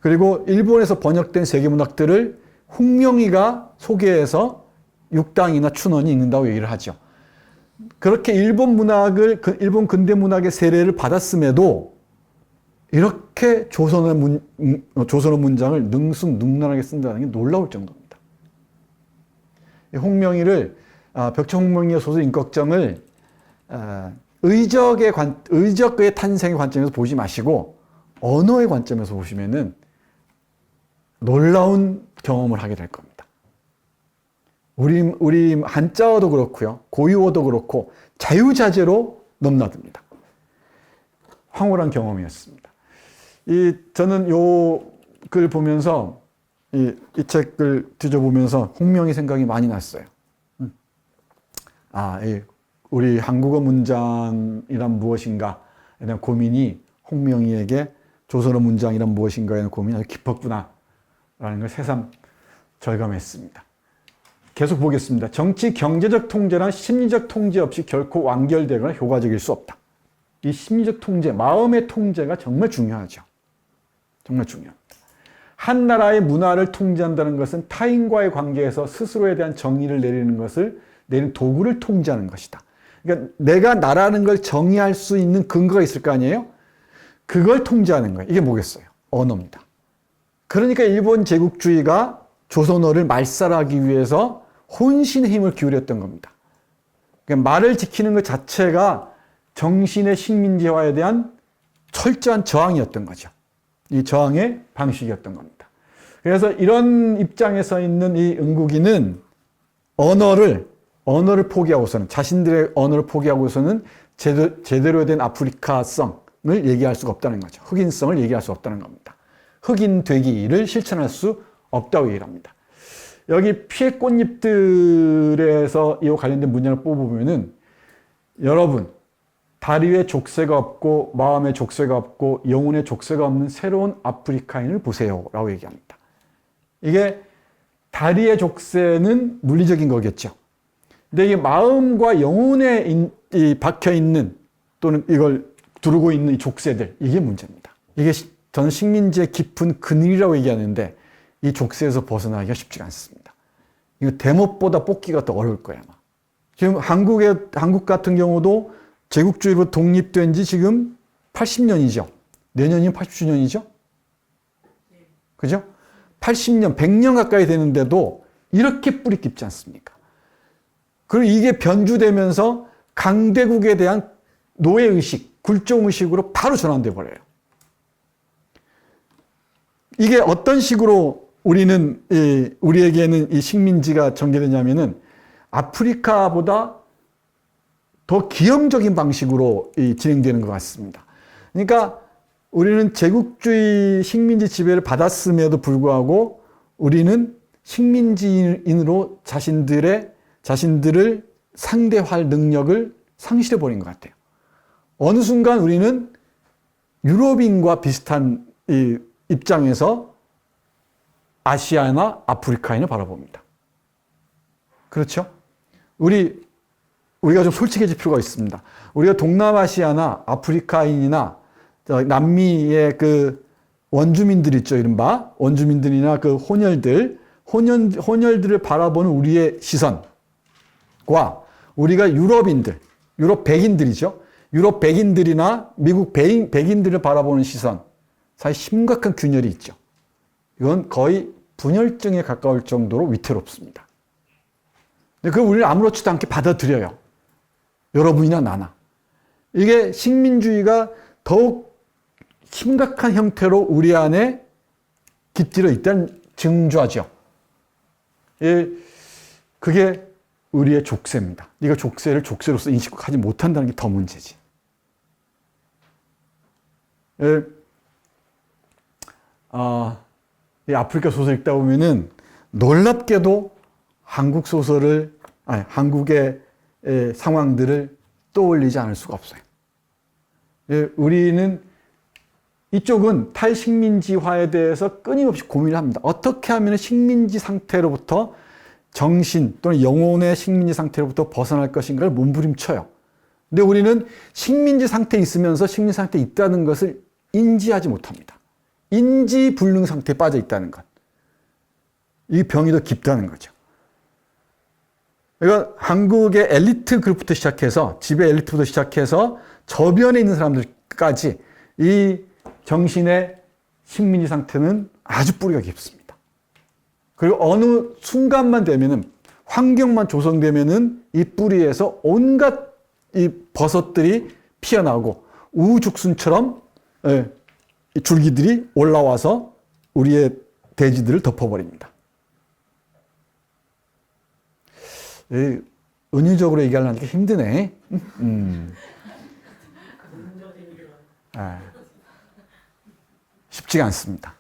S1: 그리고 일본에서 번역된 세계문학들을 홍명희가 소개해서 육당이나 춘원이 읽는다고 얘기를 하죠. 그렇게 일본 근대 문학의 세례를 받았음에도 이렇게 조선어 문장을 능숙능란하게 쓴다는 게 놀라울 정도입니다. 벽초 홍명희의 소설 임꺽정을 의적의 탄생의 관점에서 보지 마시고 언어의 관점에서 보시면은 놀라운 경험을 하게 될 겁니다. 우리 한자어도 그렇고요. 고유어도 그렇고 자유자재로 넘나듭니다. 황홀한 경험이었습니다. 저는 요 글 보면서 이 책을 뒤져보면서 홍명희 생각이 많이 났어요. 우리 한국어 문장이란 무엇인가에 대한 고민이 홍명희에게 조선어 문장이란 무엇인가에 대한 고민이 아주 깊었구나 라는 걸 새삼 절감했습니다. 계속 보겠습니다. 정치, 경제적 통제나 심리적 통제 없이 결코 완결되거나 효과적일 수 없다. 이 심리적 통제, 마음의 통제가 정말 중요하죠. 정말 중요합니다. 한 나라의 문화를 통제한다는 것은 타인과의 관계에서 스스로에 대한 정의를 내리는 도구를 통제하는 것이다. 그러니까 내가 나라는 걸 정의할 수 있는 근거가 있을 거 아니에요? 그걸 통제하는 거예요. 이게 뭐겠어요? 언어입니다. 그러니까 일본 제국주의가 조선어를 말살하기 위해서 혼신의 힘을 기울였던 겁니다. 그러니까 말을 지키는 것 자체가 정신의 식민지화에 대한 철저한 저항이었던 거죠. 이 저항의 방식이었던 겁니다. 그래서 이런 입장에 서 있는 이 응국이는 언어를 포기하고서는, 자신들의 언어를 포기하고서는 제대로 된 아프리카성을 얘기할 수가 없다는 거죠. 흑인성을 얘기할 수 없다는 겁니다. 흑인 되기를 실천할 수 없다고 얘기를 합니다. 여기 피의 꽃잎들에서 이와 관련된 문장을 뽑아보면은, 여러분, 다리 위에 족쇄가 없고 마음에 족쇄가 없고 영혼에 족쇄가 없는 새로운 아프리카인을 보세요 라고 얘기합니다. 이게 다리의 족쇄는 물리적인 거겠죠. 근데 이게 마음과 영혼에 박혀있는, 또는 이걸 두르고 있는 이 족쇄들, 이게 문제입니다. 이게 저는 식민지의 깊은 그늘이라고 얘기하는데, 이 족쇄에서 벗어나기가 쉽지가 않습니다. 이거 대못보다 뽑기가 더 어려울 거예요, 아마. 지금 한국 같은 경우도 제국주의로 독립된 지 지금 80년이죠. 내년이면 80주년이죠? 그죠? 80년, 100년 가까이 되는데도 이렇게 뿌리 깊지 않습니까? 그리고 이게 변주되면서 강대국에 대한 노예의식, 굴종의식으로 바로 전환돼 버려요. 이게 어떤 식으로 우리에게는 이 식민지가 전개되냐면은, 아프리카보다 더 기형적인 방식으로 진행되는 것 같습니다. 그러니까 우리는 제국주의 식민지 지배를 받았음에도 불구하고 우리는 식민지인으로 자신들을 상대할 능력을 상실해 버린 것 같아요. 어느 순간 우리는 유럽인과 비슷한 입장에서 아시아나 아프리카인을 바라봅니다. 그렇죠? 우리가 좀 솔직해질 필요가 있습니다. 우리가 동남아시아나 아프리카인이나 남미의 그 원주민들 있죠, 이른바 원주민들이나 그 혼혈들을 바라보는 우리의 시선과, 우리가 유럽 백인들이죠, 유럽 백인들이나 미국 백인들을 바라보는 시선 사이 심각한 균열이 있죠. 이건 거의 분열증에 가까울 정도로 위태롭습니다. 근데 그걸 우리는 아무렇지도 않게 받아들여요. 여러분이나 나나. 이게 식민주의가 더욱 심각한 형태로 우리 안에 깃들어 있다는 증조하죠. 그게 우리의 족쇄입니다. 네가 족쇄를 족쇄로서 인식하지 못한다는 게 더 문제지. 이 아프리카 소설 읽다 보면은 놀랍게도 한국의 상황들을 떠올리지 않을 수가 없어요. 우리는 이쪽은 탈식민지화에 대해서 끊임없이 고민을 합니다. 어떻게 하면 식민지 상태로부터 정신 또는 영혼의 식민지 상태로부터 벗어날 것인가를 몸부림쳐요. 근데 우리는 식민지 상태에 있으면서 식민지 상태에 있다는 것을 인지하지 못합니다. 인지불능 상태에 빠져 있다는 것. 이 병이 더 깊다는 거죠. 그러니까 한국의 엘리트 그룹부터 시작해서, 지배 엘리트부터 시작해서 저변에 있는 사람들까지 이 정신의 식민지 상태는 아주 뿌리가 깊습니다. 그리고 어느 순간만 되면은, 환경만 조성되면은 이 뿌리에서 온갖 이 버섯들이 피어나고 우후죽순처럼 이 줄기들이 올라와서 우리의 대지들을 덮어버립니다. 은유적으로 얘기하려니까 힘드네. 쉽지가 않습니다.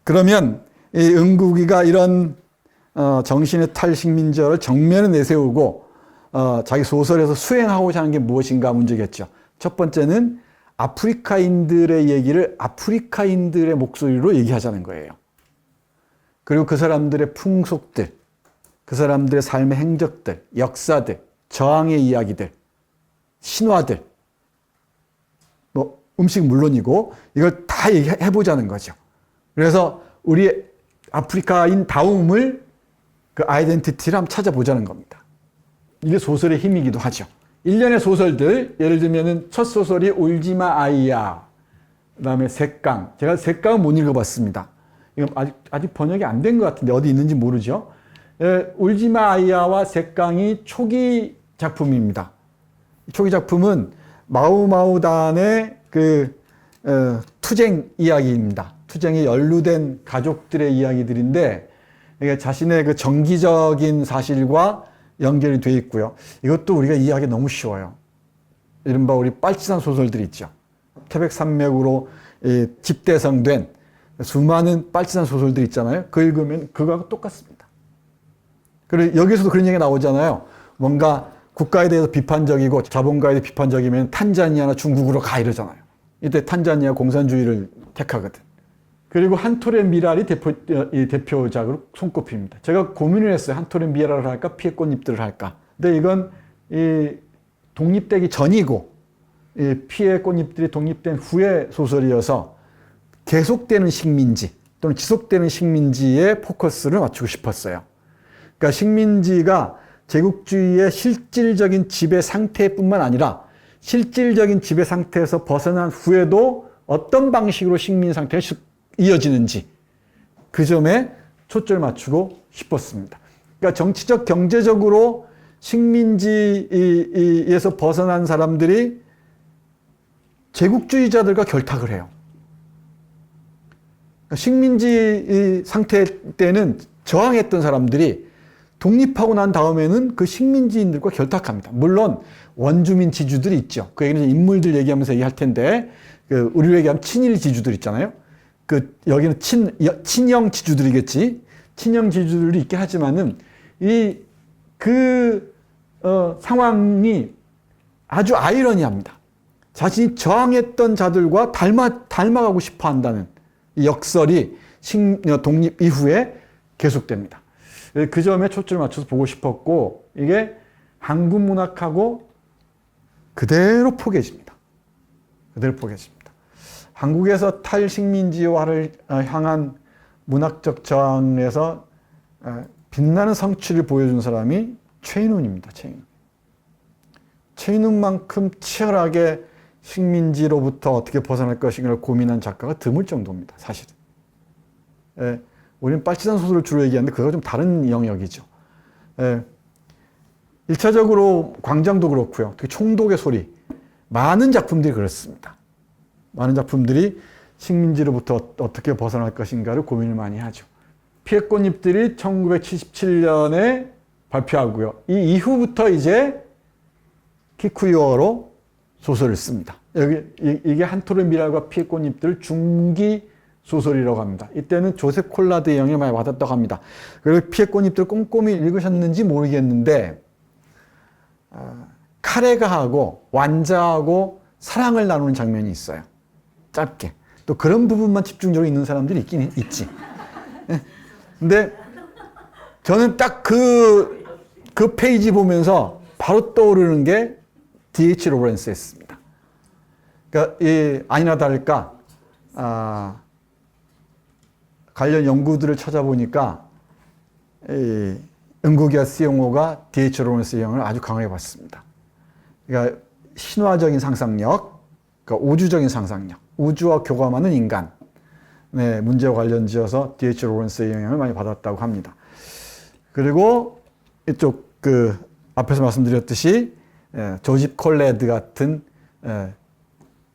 S1: 그러면 이 응국이가 이런 정신의 탈식민지화를 정면에 내세우고 자기 소설에서 수행하고자 하는 게 무엇인가 문제겠죠. 첫 번째는 아프리카인들의 얘기를 아프리카인들의 목소리로 얘기하자는 거예요. 그리고 그 사람들의 풍속들, 그 사람들의 삶의 행적들, 역사들, 저항의 이야기들, 신화들, 뭐 음식 물론이고 이걸 다 얘기해보자는 거죠. 그래서 우리 아프리카인 다움을, 그 아이덴티티를 한번 찾아보자는 겁니다. 이게 소설의 힘이기도 하죠. 일련의 소설들, 예를 들면은 첫 소설이 울지마 아이야, 그 다음에 색강. 제가 색강은 못 읽어봤습니다. 이건 아직 번역이 안 된 것 같은데 어디 있는지 모르죠. 울지마 아이야와 색강이 초기 작품입니다. 초기 작품은 마우마우단의 투쟁 이야기입니다. 투쟁에 연루된 가족들의 이야기들인데 이게 자신의 그 정기적인 사실과 연결이 되어 있고요. 이것도 우리가 이해하기 너무 쉬워요. 이른바 우리 빨치산 소설들 있죠. 태백산맥으로 집대성된 수많은 빨치산 소설들 있잖아요. 그 읽으면 그거하고 똑같습니다. 그리고 여기서도 그런 얘기가 나오잖아요. 뭔가 국가에 대해서 비판적이고 자본가에 대해서 비판적이면 탄자니아나 중국으로 가 이러잖아요. 이때 탄자니아 공산주의를 택하거든. 그리고 한톨의 미랄이 대표작으로 손꼽힙니다. 제가 고민을 했어요. 한톨의 미랄을 할까 피해 꽃잎들을 할까. 근데 이건 독립되기 전이고 피해 꽃잎들이 독립된 후의 소설이어서 계속되는 식민지 또는 지속되는 식민지에 포커스를 맞추고 싶었어요. 그러니까 식민지가 제국주의의 실질적인 지배 상태뿐만 아니라 실질적인 지배 상태에서 벗어난 후에도 어떤 방식으로 식민 상태가 이어지는지 그 점에 초점을 맞추고 싶었습니다. 그러니까 정치적, 경제적으로 식민지에서 벗어난 사람들이 제국주의자들과 결탁을 해요. 식민지 상태 때는 저항했던 사람들이 독립하고 난 다음에는 그 식민지인들과 결탁합니다. 물론 원주민 지주들이 있죠. 그 얘기는 인물들 얘기하면서 얘기할 텐데 우리로 얘기하면 친일 지주들 있잖아요. 여기는 친영 지주들이겠지. 친영 지주들이 있게 하지만은 상황이 아주 아이러니합니다. 자신이 저항했던 자들과 닮아가고 싶어 한다는 이 역설이 독립 이후에 계속됩니다. 그 점에 초점을 맞춰서 보고 싶었고, 이게 한국 문학하고 그대로 포개집니다. 그대로 포개집니다. 한국에서 탈식민지화를 향한 문학적 저항에서 빛나는 성취를 보여준 사람이 최인훈입니다. 최인훈만큼 치열하게 식민지로부터 어떻게 벗어날 것인가를 고민한 작가가 드물 정도입니다. 사실은. 우리는 빨치산 소설을 주로 얘기하는데 그거가 좀 다른 영역이죠. 1차적으로 광장도 그렇고요. 특히 총독의 소리. 많은 작품들이 그렇습니다. 많은 작품들이 식민지로부터 어떻게 벗어날 것인가를 고민을 많이 하죠. 피해 꽃잎들이 1977년에 발표하고요. 이 이후부터 이제 키쿠이오로 소설을 씁니다. 이게 한톨의 미랄과 피해 꽃잎들 중기 소설이라고 합니다. 이때는 조셉 콜라드의 영향을 많이 받았다고 합니다. 그리고 피해 꽃잎들 꼼꼼히 읽으셨는지 모르겠는데 카레가하고 완자하고 사랑을 나누는 장면이 있어요. 짧게. 또 그런 부분만 집중적으로 읽는 사람들이 있긴 있지. 근데 저는 딱 그 페이지 보면서 바로 떠오르는 게 D.H. 로렌스였습니다. 그러니까 아니나 다를까 관련 연구들을 찾아보니까 은국이와 스용호가 D.H. 로렌스의 영향을 아주 강하게 받습니다. 그러니까 신화적인 상상력, 그러니까 우주적인 상상력, 우주와 교감하는 인간, 문제와 관련지어서 D.H. 로렌스의 영향을 많이 받았다고 합니다. 그리고 이쪽 앞에서 말씀드렸듯이 조집 콜레드 같은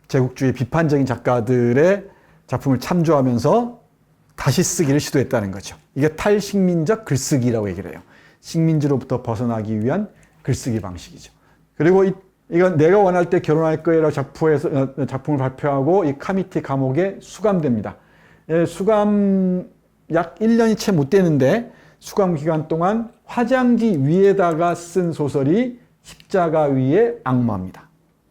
S1: 제국주의 비판적인 작가들의 작품을 참조하면서 다시 쓰기를 시도했다는 거죠. 이게 탈식민적 글쓰기라고 얘기를 해요. 식민지로부터 벗어나기 위한 글쓰기 방식이죠. 그리고 이건 내가 원할 때 결혼할 거예요 작품을 발표하고 이 카미티 감옥에 수감됩니다. 수감 약 1년이 채 못 되는데 수감 기간 동안 화장지 위에다가 쓴 소설이 십자가 위의 악마입니다.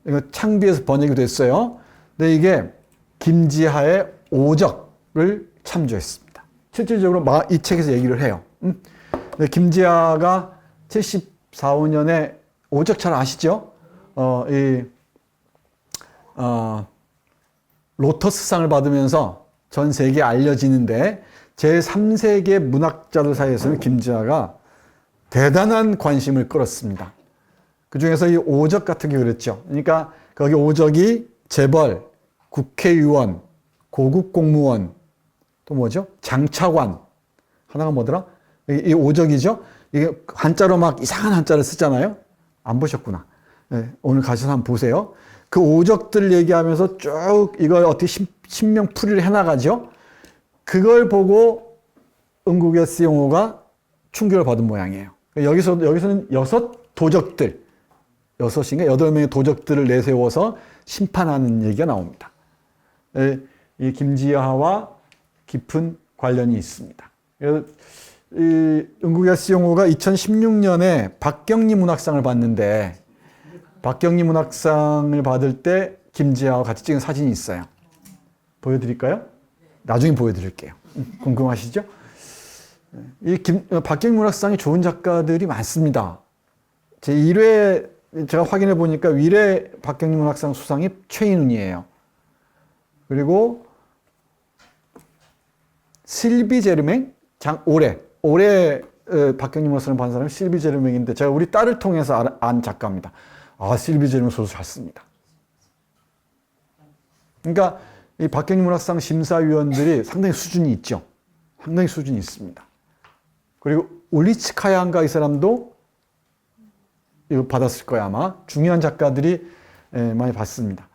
S1: 이거 창비에서 번역이 됐어요. 근데 이게 김지하의 오적을 참조했습니다. 실질적으로 이 책에서 얘기를 해요. 김지하가 74, 5년에 오적 잘 아시죠? 로터스상을 받으면서 전 세계에 알려지는데 제3세계 문학자들 사이에서는 김지하가 대단한 관심을 끌었습니다. 그 중에서 이 오적 같은 게 그랬죠. 그러니까 거기 오적이 재벌, 국회의원, 고급 공무원, 또 뭐죠? 장차관. 하나가 뭐더라? 이 오적이죠? 이게 한자로 막 이상한 한자를 쓰잖아요. 안 보셨구나. 네, 오늘 가셔서 한번 보세요. 그 오적들 얘기하면서 쭉 이걸 어떻게 신명풀이를 해나가죠. 그걸 보고 응국의 영호가 충격을 받은 모양이에요. 여기서는 6도적들, 6인가 8명의 도적들을 내세워서 심판하는 얘기가 나옵니다. 이 김지하와 깊은 관련이 있습니다. 이 응국의 영호가 2016년에 박경리 문학상을 받는데, 박경리 문학상을 받을 때 김지하와 같이 찍은 사진이 있어요. 보여드릴까요? 나중에 보여드릴게요. 궁금하시죠? 박경리 문학상이 좋은 작가들이 많습니다. 제 1회 제가 확인해 보니까 1회 박경리 문학상 수상이 최인훈이에요. 그리고 실비 제르맹 올해 박경리 문학상을 받은 사람이 실비 제르맹인데, 제가 우리 딸을 통해서 안 작가입니다. 실비 제르맹 소설 잘 씁니다. 그러니까 이 박경리 문학상 심사위원들이 상당히 수준이 있죠. 상당히 수준이 있습니다. 그리고 울리츠카야인가 이 사람도 이거 받았을 거야 아마. 중요한 작가들이 많이 받습니다.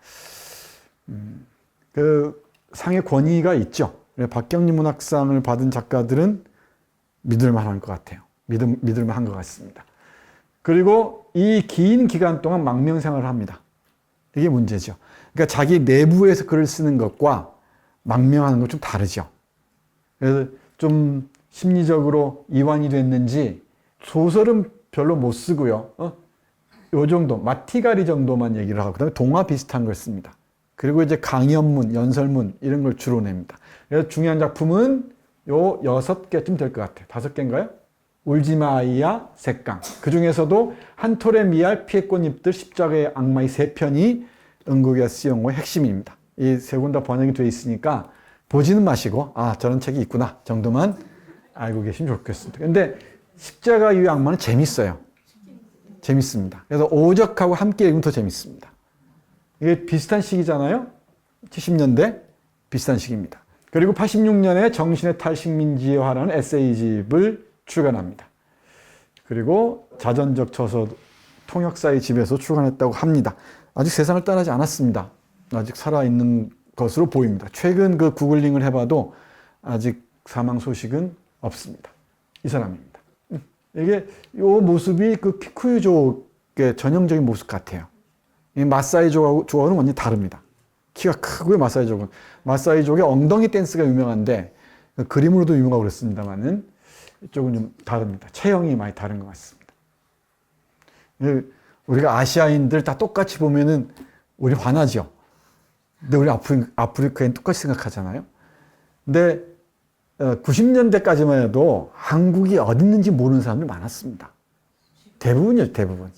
S1: 그 상의 권위가 있죠. 박경리 문학상을 받은 작가들은 믿을만한 것 같아요. 믿을만한 것 같습니다. 그리고 이 긴 기간 동안 망명생활을 합니다. 이게 문제죠. 그러니까 자기 내부에서 글을 쓰는 것과 망명하는 건 좀 다르죠. 그래서 좀 심리적으로 이완이 됐는지 소설은 별로 못 쓰고요. 요 정도, 마티가리 정도만 얘기를 하고, 그 다음에 동화 비슷한 걸 씁니다. 그리고 이제 강연문, 연설문, 이런 걸 주로 냅니다. 그래서 중요한 작품은 요 6개쯤 될 것 같아요. 5개인가요? 울지마 아이야, 색강. 그 중에서도 한톨의 미알, 피의 꽃잎들, 십자가의 악마의 3편이 응국의 영호의 핵심입니다. 이 3권 다 번역이 되어 있으니까 보지는 마시고, 저런 책이 있구나 정도만 알고 계시면 좋겠습니다. 근데 십자가의 악마는 재밌어요. 재밌습니다. 그래서 오적하고 함께 읽으면 더 재밌습니다. 이게 비슷한 시기잖아요. 70년대 비슷한 시기입니다. 그리고 86년에 정신의 탈식민지화라는 에세이집을 출간합니다. 그리고 자전적 저서 통역사의 집에서 출간했다고 합니다. 아직 세상을 떠나지 않았습니다. 아직 살아있는 것으로 보입니다. 최근 그 구글링을 해봐도 아직 사망 소식은 없습니다. 이 사람입니다. 이게 요 모습이 그 키쿠유족의 전형적인 모습 같아요. 이 마사이족하고는 완전히 다릅니다. 키가 크고요, 마사이족은. 마사이족의 엉덩이 댄스가 유명한데, 그림으로도 유명하고 그렇습니다만은, 이쪽은 좀 다릅니다. 체형이 많이 다른 것 같습니다. 우리가 아시아인들 다 똑같이 보면은, 우리 화나죠? 근데 우리 아프리카인 똑같이 생각하잖아요? 근데, 90년대까지만 해도 한국이 어디 있는지 모르는 사람들이 많았습니다. 대부분이요, 대부분.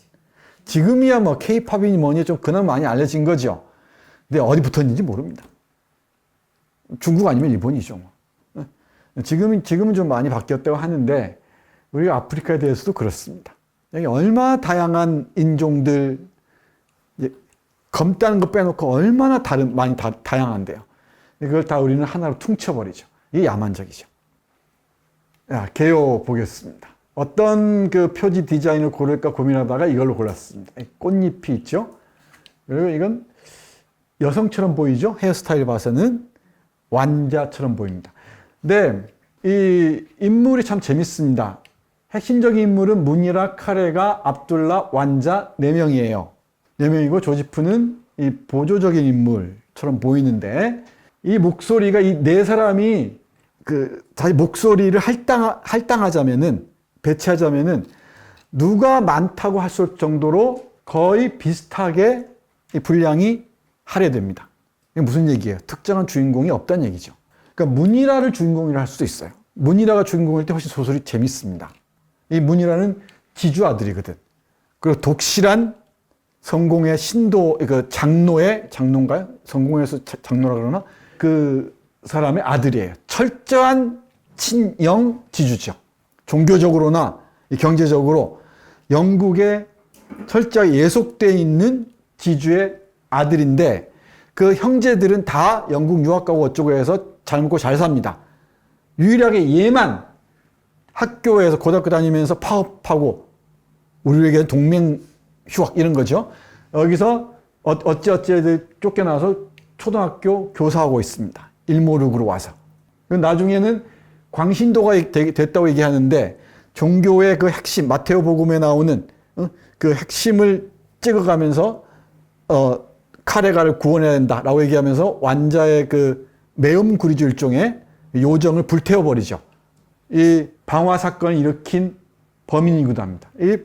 S1: 지금이야 뭐 K-팝이니 뭐니 좀 그나마 많이 알려진 거죠. 근데 어디 붙어 있는지 모릅니다. 중국 아니면 일본이죠. 뭐. 지금은 좀 많이 바뀌었다고 하는데, 우리가 아프리카에 대해서도 그렇습니다. 여기 얼마나 다양한 인종들, 검다는 거 빼놓고 얼마나 많이 다양한데요. 이걸 다 우리는 하나로 퉁쳐버리죠. 이게 야만적이죠. 개요 보겠습니다. 어떤 그 표지 디자인을 고를까 고민하다가 이걸로 골랐습니다. 꽃잎이 있죠. 그리고 이건 여성처럼 보이죠. 헤어스타일 봐서는 완자처럼 보입니다. 근데 이 인물이 참 재밌습니다. 핵심적인 인물은 무니라, 카레가, 압둘라, 완자 4명이에요. 4명이고 조지프는 이 보조적인 인물처럼 보이는데, 이 목소리가 이 4사람이 자기 목소리를 할당하자면은, 배치하자면은, 누가 많다고 할 정도로 거의 비슷하게 이 분량이 할애됩니다. 이게 무슨 얘기예요? 특정한 주인공이 없다는 얘기죠. 그러니까 문이라를 주인공이라 할 수도 있어요. 문이라가 주인공일 때 훨씬 소설이 재밌습니다. 이 문이라는 지주 아들이거든. 그리고 독실한 성공의 장로인가요? 성공에서 장로라 그러나? 그 사람의 아들이에요. 철저한 친영 지주죠. 종교적으로나 경제적으로 영국에 철저히 예속되어 있는 지주의 아들인데, 그 형제들은 다 영국 유학 가고 어쩌고 해서 잘 먹고 잘 삽니다. 유일하게 얘만 학교에서 고등학교 다니면서 파업하고, 우리에게 동맹 휴학 이런 거죠. 여기서 어찌 쫓겨나서 초등학교 교사하고 있습니다. 일모륙으로 와서. 나중에는 광신도가 됐다고 얘기하는데 종교의 그 핵심, 마테오 복음에 나오는 그 핵심을 찍어가면서 카레가를 구원해야 된다라고 얘기하면서 완자의 그 매음구리주 일종의 요정을 불태워버리죠. 이 방화 사건을 일으킨 범인이기도 합니다. 이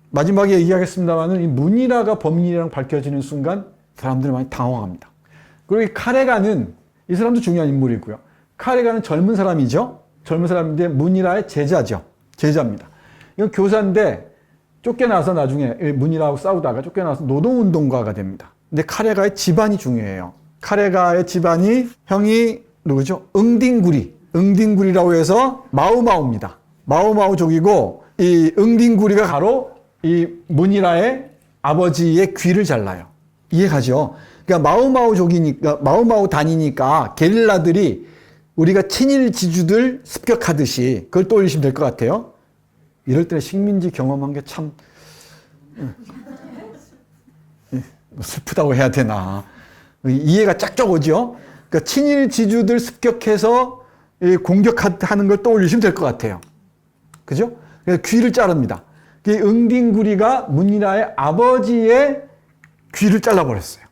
S1: 마지막에 얘기하겠습니다만은 이 문이라가 범인이라고 밝혀지는 순간 사람들이 많이 당황합니다. 그리고 이 카레가는 이 사람도 중요한 인물이고요. 카레가는 젊은 사람이죠. 젊은 사람인데 문이라의 제자죠. 제자입니다. 이건 교사인데 쫓겨나서 나중에 문이라하고 싸우다가 쫓겨나서 노동운동가가 됩니다. 근데 카레가의 집안이 중요해요. 카레가의 집안이 형이 누구죠? 응딩구리라고 해서 마오마오입니다. 마오마오족이고 이 응딩구리가 바로 이 문이라의 아버지의 귀를 잘라요. 이해가죠? 그러니까 마오마오족이니까 마오마오 단이니까 게릴라들이 우리가 친일 지주들 습격하듯이 그걸 떠올리시면 될 것 같아요. 이럴 때 식민지 경험한 게 참 슬프다고 해야 되나. 이해가 짝짝 오죠? 그러니까 친일 지주들 습격해서 공격하는 걸 떠올리시면 될 것 같아요. 그죠? 그래서 귀를 자릅니다. 응딩구리가 문이라의 아버지의 귀를 잘라버렸어요.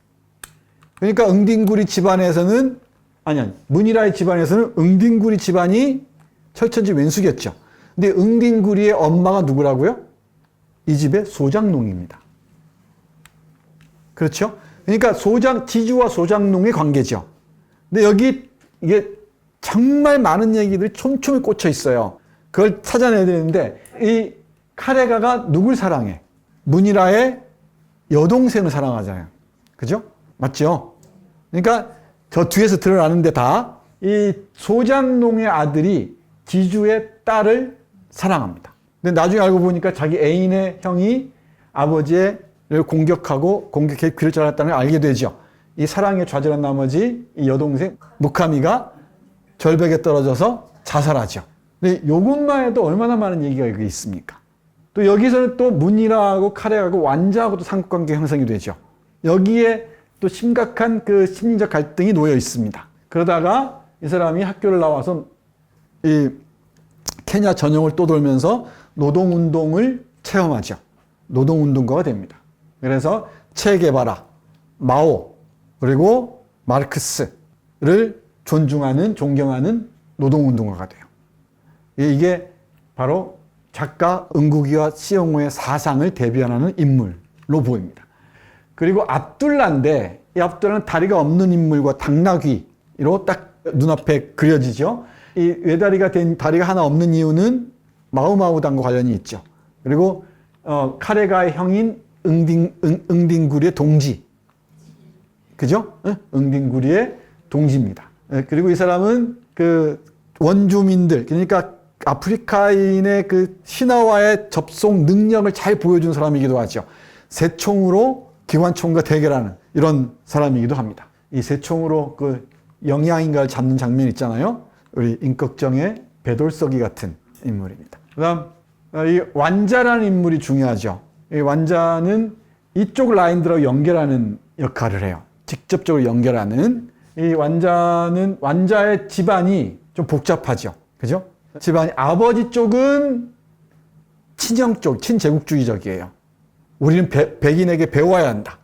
S1: 그러니까 응딩구리 집안에서는 문이라의 집안에서는 응딩구리 집안이 철천지 왼수겠죠. 근데 응딩구리의 엄마가 누구라고요? 이 집의 소장농입니다. 그렇죠? 그러니까 지주와 소장농의 관계죠. 근데 여기 이게 정말 많은 얘기들이 촘촘히 꽂혀 있어요. 그걸 찾아내야 되는데 이 카레가가 누굴 사랑해? 문이라의 여동생을 사랑하잖아요. 그죠? 맞죠? 그러니까 저 뒤에서 드러나는데 다 이 소장농의 아들이 지주의 딸을 사랑합니다. 근데 나중에 알고 보니까 자기 애인의 형이 아버지를 공격해 귀를 잘랐다는 걸 알게 되죠. 이 사랑에 좌절한 나머지 이 여동생 무카미가 절벽에 떨어져서 자살하죠. 근데 요것만 해도 얼마나 많은 얘기가 여기 있습니까? 또 여기서는 또 문이라하고 카레하고 완자하고도 삼각관계 형성이 되죠. 여기에 또 심각한 그 심리적 갈등이 놓여 있습니다. 그러다가 이 사람이 학교를 나와서 이 케냐 전역을 또 돌면서 노동운동을 체험하죠. 노동운동가가 됩니다. 그래서 체게바라, 마오, 그리고 마르크스를 존경하는 노동운동가가 돼요. 이게 바로 작가 응국이와 시영호의 사상을 대변하는 인물로 보입니다. 그리고 압둘라인데 이 압둘라는 다리가 없는 인물과 당나귀로 딱 눈앞에 그려지죠. 이 외다리가 된 다리가 하나 없는 이유는 마우마우당과 관련이 있죠. 그리고 카레가의 형인 응딩구리의 동지. 그죠? 응딩구리의 동지입니다. 그리고 이 사람은 그 원주민들, 그러니까 아프리카인의 그 신화와의 접속 능력을 잘 보여준 사람이기도 하죠. 새총으로 기관총과 대결하는 이런 사람이기도 합니다. 이 새총으로 그 영양인가를 잡는 장면 있잖아요. 우리 임꺽정의 배돌서기 같은 인물입니다. 그 다음, 이 완자라는 인물이 중요하죠. 이 완자는 이쪽 라인들하고 연결하는 역할을 해요. 직접적으로 연결하는. 이 완자의 집안이 좀 복잡하죠. 그죠? 집안이 아버지 쪽은 친형 쪽, 친제국주의적이에요. 우리는 백인에게 배워야 한다.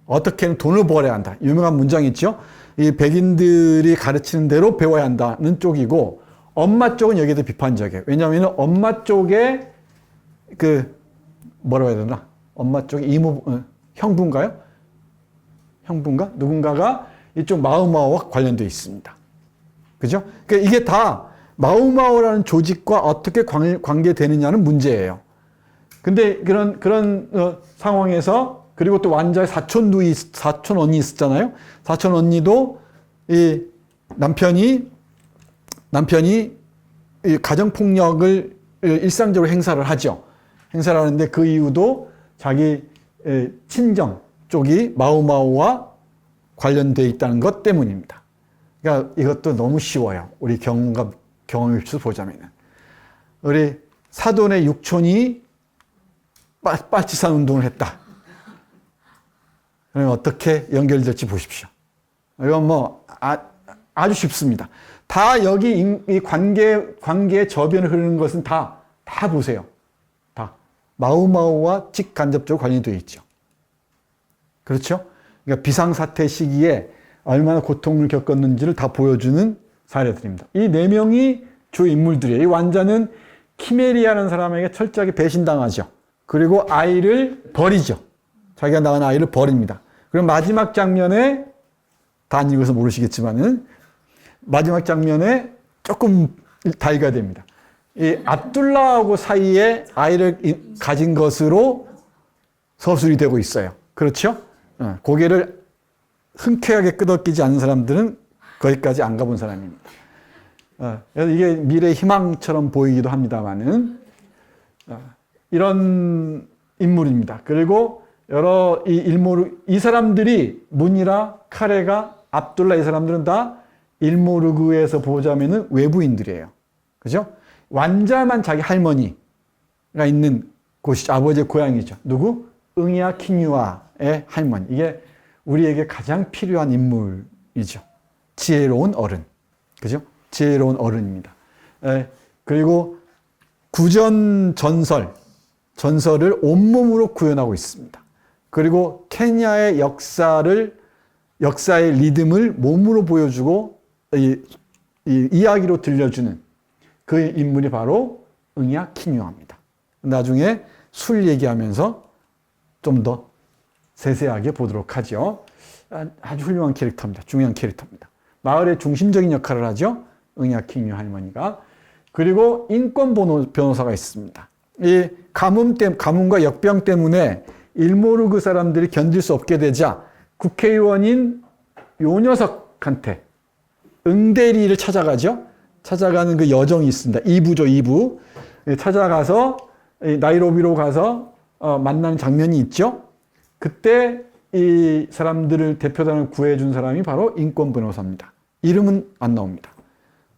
S1: 어떻게든 돈을 벌어야 한다. 유명한 문장이 있죠. 이 백인들이 가르치는 대로 배워야 한다는 쪽이고, 엄마 쪽은 여기에 더 비판적이에요. 왜냐하면 엄마 쪽에 뭐라고 해야 되나? 엄마 쪽에 형부인가요? 형부인가? 누군가가 이쪽 마우마우와 관련되어 있습니다. 그죠? 그러니까 이게 다 마우마우라는 조직과 어떻게 관계되느냐는 문제예요. 근데 그런 상황에서, 그리고 또 완자의 사촌 언니 있었잖아요. 사촌 언니도 이 남편이 이 가정폭력을 일상적으로 행사를 하죠. 행사를 하는데 그 이유도 자기 친정 쪽이 마우마우와 관련되어 있다는 것 때문입니다. 그러니까 이것도 너무 쉬워요. 우리 경험에 비춰서 보자면은. 우리 사돈의 육촌이 빨치산 운동을 했다. 그러면 어떻게 연결될지 보십시오. 이건 아주 쉽습니다. 다 여기 이 관계의 저변을 흐르는 것은 다 보세요. 다. 마우마우와 직간접적으로 관련이 되어 있죠. 그렇죠? 그러니까 비상사태 시기에 얼마나 고통을 겪었는지를 다 보여주는 사례들입니다. 이 네 명이 주 인물들이에요. 이 왕자는 키메리아라는 사람에게 철저하게 배신당하죠. 그리고 아이를 버리죠. 자기가 낳은 아이를 버립니다. 그럼 마지막 장면에, 다 안 읽어서 모르시겠지만은, 마지막 장면에 조금 다이가 됩니다. 이 압둘라하고 사이에 아이를 가진 것으로 서술이 되고 있어요. 그렇죠? 고개를 흔쾌하게 끄덕이지 않는 사람들은 거기까지 안 가본 사람입니다. 그래서 이게 미래의 희망처럼 보이기도 합니다만은, 이런 인물입니다. 그리고 여러 이 사람들이 문이라, 카레가, 압둘라 이 사람들은 다 일모르그에서 보자면은 외부인들이에요. 그죠? 완자만 자기 할머니가 있는 곳이죠. 아버지의 고향이죠. 누구? 응야 키뉴아의 할머니. 이게 우리에게 가장 필요한 인물이죠. 지혜로운 어른. 그죠? 지혜로운 어른입니다. 그리고 구전 전설을 온몸으로 구현하고 있습니다. 그리고 케냐의 역사의 리듬을 몸으로 보여주고 이야기로 들려주는 그 인물이 바로 응야 키뉴아입니다. 나중에 술 얘기하면서 좀 더 세세하게 보도록 하죠. 아주 훌륭한 캐릭터입니다. 중요한 캐릭터입니다. 마을의 중심적인 역할을 하죠. 응야 키뉴아 할머니가. 그리고 인권 변호사가 있습니다. 이 가뭄과 역병 때문에 일모르그 사람들이 견딜 수 없게 되자 국회의원인 요 녀석한테 응대리를 찾아가죠. 찾아가는 그 여정이 있습니다. 2부죠, 2부. 찾아가서 나이로비로 가서 만나는 장면이 있죠. 그때 이 사람들을 대표단을 구해준 사람이 바로 인권 변호사입니다. 이름은 안 나옵니다.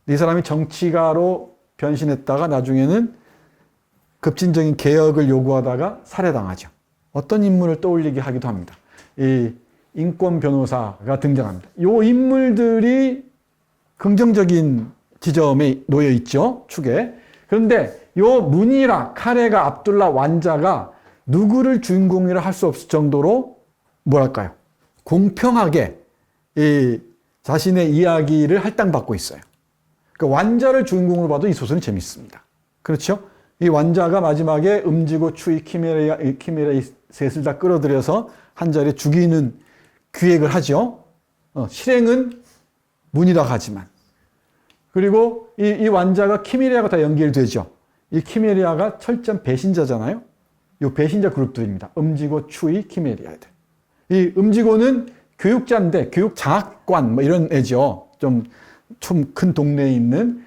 S1: 이 사람이 정치가로 변신했다가 나중에는 급진적인 개혁을 요구하다가 살해당하죠. 어떤 인물을 떠올리게 하기도 합니다. 이 인권 변호사가 등장합니다. 이 인물들이 긍정적인 지점에 놓여 있죠. 축에. 그런데 이 문이라, 카레가, 압둘라, 완자가 누구를 주인공이라 할 수 없을 정도로 뭐랄까요? 공평하게 이 자신의 이야기를 할당받고 있어요. 그러니까 완자를 주인공으로 봐도 이 소설은 재밌습니다. 그렇죠? 이 완자가 마지막에 음지고 추이 키메라 이 셋을 다 끌어들여서 한 자리에 죽이는 기획을 하죠. 실행은 문이라고 하지만. 그리고 이 완자가 키메리아가 다 연결되죠. 이 키메리아가 철저한 배신자잖아요. 이 배신자 그룹들입니다. 음지고, 추이, 키메리아들. 이 음지고는 교육자인데 교육 장학관 뭐 이런 애죠. 좀 큰 동네에 있는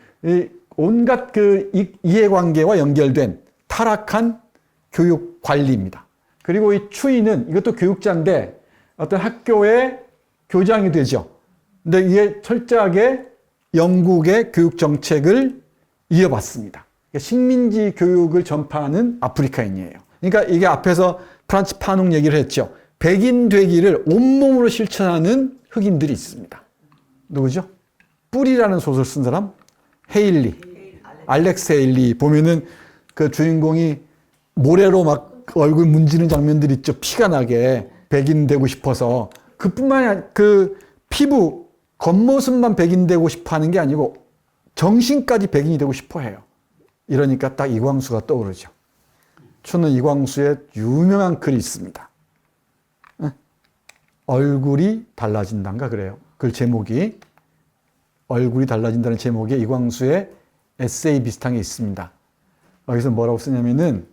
S1: 온갖 그 이해관계와 연결된 타락한 교육 관리입니다. 그리고 이 추이는 이것도 교육자인데 어떤 학교의 교장이 되죠. 근데 이게 철저하게 영국의 교육 정책을 이어받습니다. 식민지 교육을 전파하는 아프리카인이에요. 그러니까 이게 앞에서 프란츠 파농 얘기를 했죠. 백인 되기를 온몸으로 실천하는 흑인들이 있습니다. 누구죠? 뿔이라는 소설 쓴 사람? 알렉스 헤일리. 보면은 그 주인공이 모래로 막 얼굴 문지는 장면들 있죠. 피가 나게. 백인 되고 싶어서. 그뿐만이 아니라 그 피부, 겉모습만 백인 되고 싶어 하는 게 아니고 정신까지 백인이 되고 싶어 해요. 이러니까 딱 이광수가 떠오르죠. 저는 이광수의 유명한 글이 있습니다. 얼굴이 달라진단가 그래요. 글 제목이. 얼굴이 달라진다는 제목에 이광수의 에세이 비슷한 게 있습니다. 여기서 뭐라고 쓰냐면은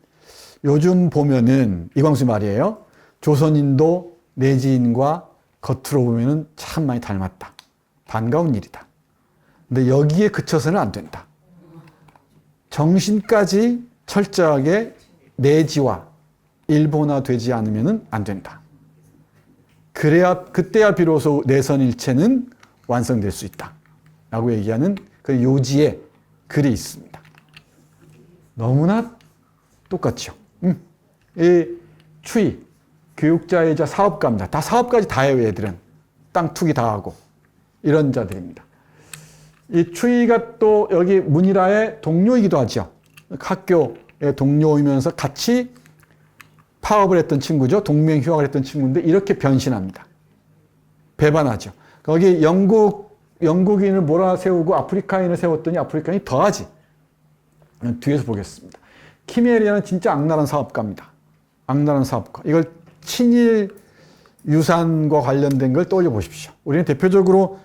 S1: 요즘 보면은 이광수 말이에요. 조선인도 내지인과 겉으로 보면은 참 많이 닮았다. 반가운 일이다. 근데 여기에 그쳐서는 안 된다. 정신까지 철저하게 내지와 일본화되지 않으면 안 된다. 그때야 비로소 내선일체는 완성될 수 있다. 라고 얘기하는 그 요지의 글이 있습니다. 너무나 똑같죠. 이 추이, 교육자이자 사업가입니다. 다 사업까지 다 해요, 얘들은. 땅 투기 다 하고. 이런 자들입니다. 이 추이가 또 여기 문이라의 동료이기도 하죠. 학교의 동료이면서 같이 파업을 했던 친구죠. 동맹 휴학을 했던 친구인데 이렇게 변신합니다. 배반하죠. 거기 영국인을 몰아세우고 아프리카인을 세웠더니 아프리카인이 더하지. 뒤에서 보겠습니다. 키메리아는 진짜 악랄한 사업가입니다. 악랄한 사업가. 이걸 친일 유산과 관련된 걸 떠올려 보십시오. 우리는 대표적으로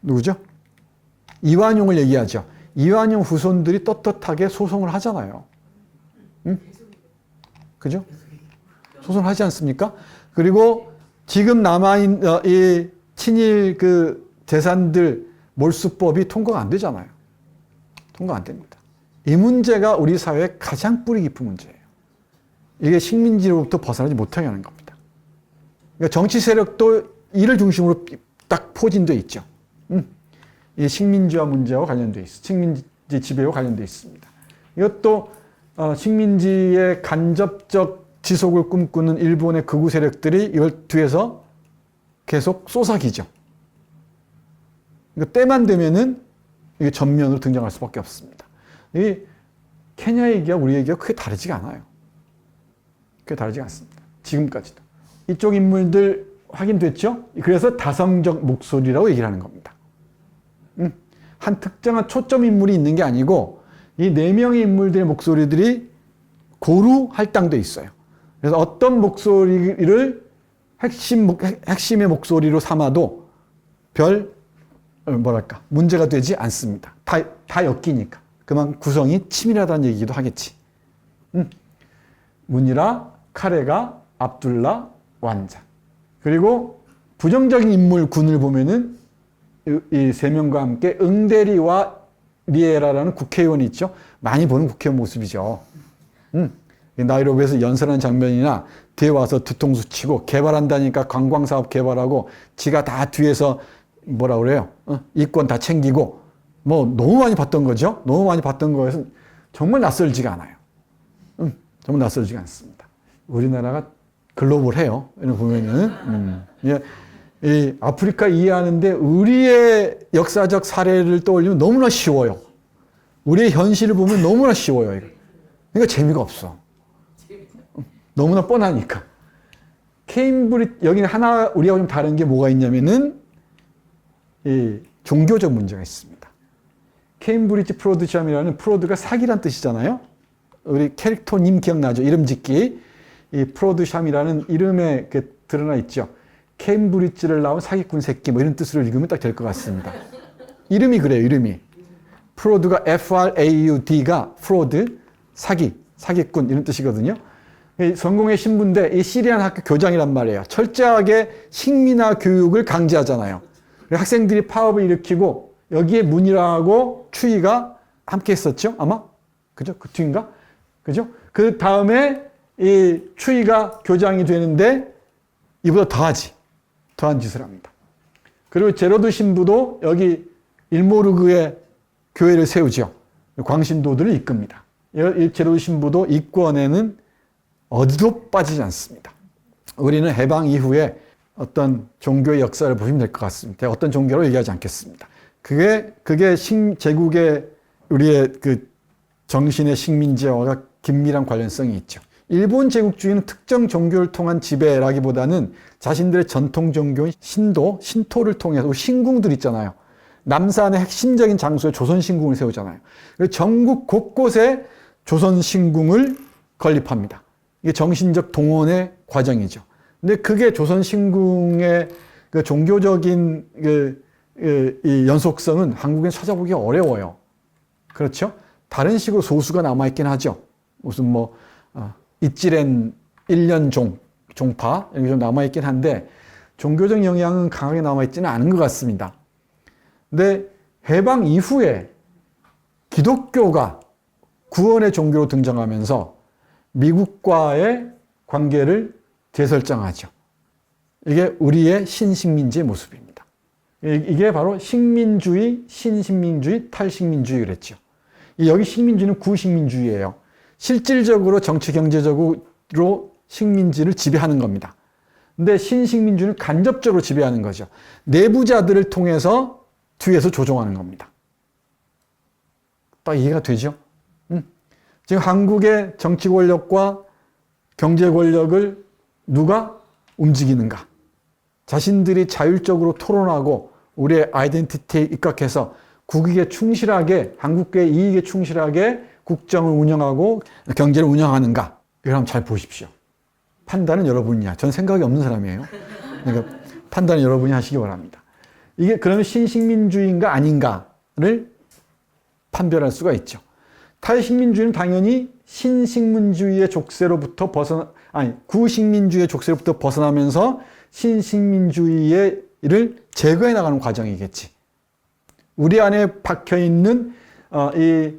S1: 누구죠? 이완용을 얘기하죠. 이완용 후손들이 떳떳하게 소송을 하잖아요. 응? 그죠? 소송을 하지 않습니까? 그리고 지금 남아있는 이 친일 그 재산들 몰수법이 통과가 안 되잖아요. 통과 안 됩니다. 이 문제가 우리 사회의 가장 뿌리 깊은 문제예요. 이게 식민지로부터 벗어나지 못하게 하는 겁니다. 그러니까 정치 세력도 이를 중심으로 딱 포진되어 있죠. 이 식민지화 문제와 관련되어 있습니다. 식민지 지배와 관련되어 있습니다. 이것도 식민지의 간접적 지속을 꿈꾸는 일본의 극우 세력들이 이걸 뒤에서 계속 쏘사기죠. 그러니까 때만 되면은 이게 전면으로 등장할 수밖에 없습니다. 이 케냐 얘기와 우리 얘기가 크게 다르지가 않아요. 크게 다르지 않습니다. 지금까지도. 이쪽 인물들 확인됐죠? 그래서 다성적 목소리라고 얘기를 하는 겁니다. 한 특정한 초점 인물이 있는 게 아니고 이 4명의 인물들의 목소리들이 고루 할당돼 있어요. 그래서 어떤 목소리를 핵심의 목소리로 삼아도 별 문제가 되지 않습니다. 다 엮이니까. 그만 구성이 치밀하다는 얘기도 하겠지. 문이라, 카레가, 압둘라, 완자. 그리고 부정적인 인물 군을 보면은 이 3명과 함께 응대리와 리에라라는 국회의원이 있죠. 많이 보는 국회의원 모습이죠. 나이로비에서 연설하는 장면이나 뒤에 와서 뒤통수 치고 개발한다니까 관광사업 개발하고 지가 다 뒤에서 뭐라 그래요? 이권 다 챙기고 뭐 너무 많이 봤던 거죠. 너무 많이 봤던 거에서 정말 낯설지가 않아요. 정말 낯설지가 않습니다. 우리나라가 글로벌해요. 이런 보면은 이 아프리카 이해하는데 우리의 역사적 사례를 떠올리면 너무나 쉬워요. 우리의 현실을 보면 너무나 쉬워요. 이거. 그러니까 재미가 없어. 너무나 뻔하니까. 여기는 하나 우리가 좀 다른 게 뭐가 있냐면은 이 종교적 문제가 있습니다. 케임브리지 프로드샴이라는 프로드가 사기란 뜻이잖아요. 우리 캐릭터님 기억나죠? 이름 짓기. 이 프로드샴이라는 이름에 드러나 있죠. 케임브리지를 나온 사기꾼 새끼 뭐 이런 뜻으로 읽으면 딱 될 것 같습니다. 이름이 그래요. 이름이. 프로드가 FRAUD가 프로드, 사기꾼 이런 뜻이거든요. 성공의 신부인데 이 시리안 학교 교장이란 말이에요. 철저하게 식민화 교육을 강제하잖아요. 학생들이 파업을 일으키고 여기에 문이라하고 추이가 함께 했었죠. 아마 그죠? 그 뒤인가? 그죠? 그 다음에 이 추이가 교장이 되는데 이보다 더한 짓을 합니다. 그리고 제로드 신부도 여기 일모르그의 교회를 세우죠. 광신도들을 이끕니다. 이 제로드 신부도 이권에는 어디도 빠지지 않습니다. 우리는 해방 이후에 어떤 종교의 역사를 보시면 될 것 같습니다. 어떤 종교로 얘기하지 않겠습니다. 그게 제국의 우리의 그 정신의 식민지화와 긴밀한 관련성이 있죠. 일본 제국주의는 특정 종교를 통한 지배라기보다는 자신들의 전통 종교인 신토를 통해서 신궁들 있잖아요. 남산의 핵심적인 장소에 조선신궁을 세우잖아요. 그래서 전국 곳곳에 조선신궁을 건립합니다. 이게 정신적 동원의 과정이죠. 근데 그게 조선신궁의 그 종교적인 이 연속성은 한국엔 찾아보기 어려워요. 그렇죠? 다른 식으로 소수가 남아있긴 하죠. 무슨 이찌렌 1년 종파 이런 게 좀 남아있긴 한데 종교적 영향은 강하게 남아있지는 않은 것 같습니다. 근데 해방 이후에 기독교가 구원의 종교로 등장하면서 미국과의 관계를 재설정하죠. 이게 우리의 신식민지의 모습입니다. 이게 바로 식민주의, 신식민주의, 탈식민주의 그랬죠. 여기 식민주의는 구식민주의예요. 실질적으로 정치 경제적으로 식민지를 지배하는 겁니다. 근데 신식민주는 간접적으로 지배하는 거죠. 내부자들을 통해서 뒤에서 조종하는 겁니다. 딱 이해가 되죠? 지금 한국의 정치 권력과 경제 권력을 누가 움직이는가? 자신들이 자율적으로 토론하고 우리의 아이덴티티에 입각해서 국익에 충실하게, 한국의 이익에 충실하게 국정을 운영하고 경제를 운영하는가? 이걸 한번 잘 보십시오. 판단은 여러분이야. 전 생각이 없는 사람이에요. 그러니까 판단은 여러분이 하시기 바랍니다. 이게 그러면 신식민주의인가 아닌가를 판별할 수가 있죠. 탈식민주의는 당연히 신식민주의의 족쇄로부터 구식민주의의 족쇄로부터 벗어나면서 신식민주의를 제거해 나가는 과정이겠지. 우리 안에 박혀 있는 이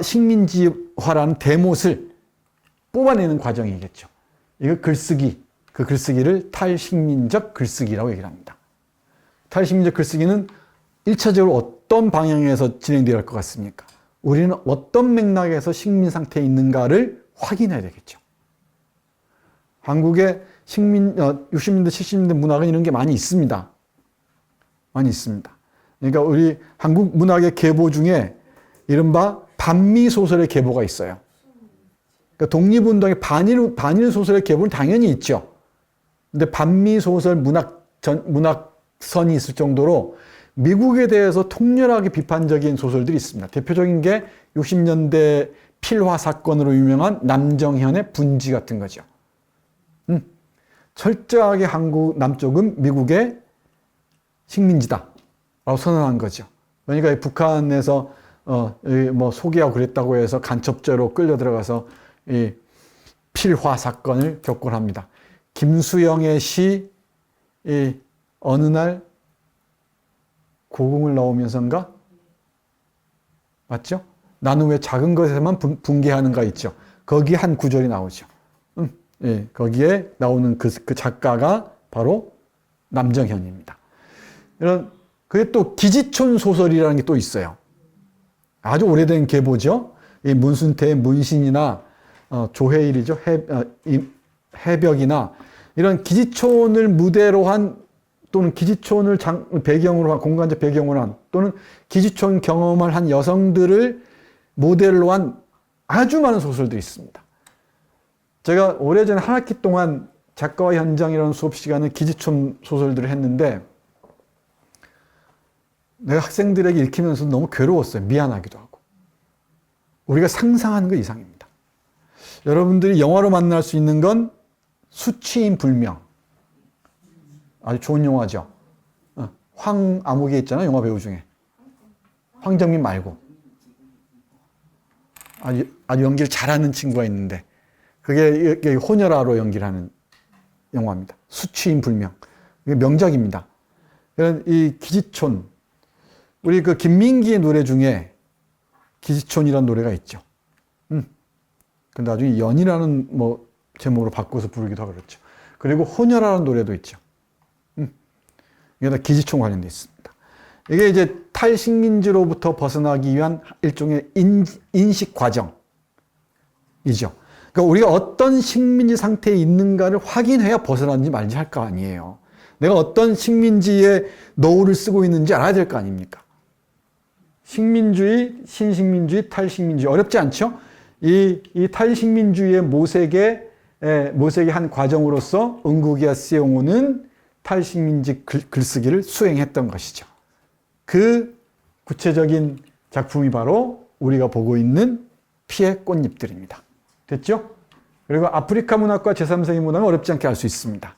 S1: 식민지화라는 대못을 뽑아내는 과정이겠죠. 이거 글쓰기, 그 글쓰기를 탈식민적 글쓰기라고 얘기를 합니다. 탈식민적 글쓰기는 1차적으로 어떤 방향에서 진행되어야 할 것 같습니까? 우리는 어떤 맥락에서 식민 상태에 있는가를 확인해야 되겠죠. 한국의 60년대, 70년대 문학은 이런 게 많이 있습니다. 많이 있습니다. 그러니까 우리 한국 문학의 계보 중에 이른바 반미 소설의 계보가 있어요. 그러니까 독립운동의 반일 소설의 계보는 당연히 있죠. 근데 반미 소설 문학선이 있을 정도로 미국에 대해서 통렬하게 비판적인 소설들이 있습니다. 대표적인 게 60년대 필화 사건으로 유명한 남정현의 분지 같은 거죠. 철저하게 한국 남쪽은 미국의 식민지다 라고 선언한 거죠. 그러니까 북한에서 뭐 소개하고 그랬다고 해서 간첩죄로 끌려 들어가서 이 필화 사건을 겪곤 합니다. 김수영의 시 어느 날 고궁을 나오면서인가? 맞죠? 나는 왜 작은 것에만 붕괴하는가 있죠. 거기 한 구절이 나오죠. 예, 거기에 나오는 그 작가가 바로 남정현입니다. 그게 또 기지촌 소설이라는 게 또 있어요. 아주 오래된 계보죠. 이 문순태의 문신이나 조혜일이죠. 해벽이나 이런 기지촌을 무대로 한 또는 기지촌을 배경으로 한 공간적 배경으로 한 또는 기지촌 경험을 한 여성들을 모델로 한 아주 많은 소설들이 있습니다. 제가 오래전에 한 학기 동안 작가와 현장이라는 수업 시간에 기지촌 소설들을 했는데 내가 학생들에게 읽히면서 너무 괴로웠어요. 미안하기도 하고. 우리가 상상하는 것 이상입니다. 여러분들이 영화로 만날 수 있는 건 수치인 불명. 아주 좋은 영화죠. 황아무개 있잖아요. 영화 배우 중에. 황정민 말고. 아주 연기를 잘하는 친구가 있는데 그게 혼혈아로 연기를 하는 영화입니다. 수치인 불명. 이게 명작입니다. 이 기지촌. 우리 그 김민기의 노래 중에 기지촌이라는 노래가 있죠. 근데 나중에 연이라는 뭐 제목으로 바꿔서 부르기도 하고 그렇죠. 그리고 혼혈아라는 노래도 있죠. 이게 다 기지촌 관련돼 있습니다. 이게 이제 탈식민지로부터 벗어나기 위한 일종의 인식 과정이죠. 그러니까 우리가 어떤 식민지 상태에 있는가를 확인해야 벗어나는지 말지 할 거 아니에요. 내가 어떤 식민지의 노후를 쓰고 있는지 알아야 될 거 아닙니까? 식민주의, 신식민주의, 탈식민주의 어렵지 않죠? 이 탈식민주의의 모색의 한 과정으로서 응국이와 세용호는 탈식민지 글쓰기를 수행했던 것이죠. 그 구체적인 작품이 바로 우리가 보고 있는 피의 꽃잎들입니다. 됐죠? 그리고 아프리카 문학과 제3세기 문학은 어렵지 않게 알 수 있습니다.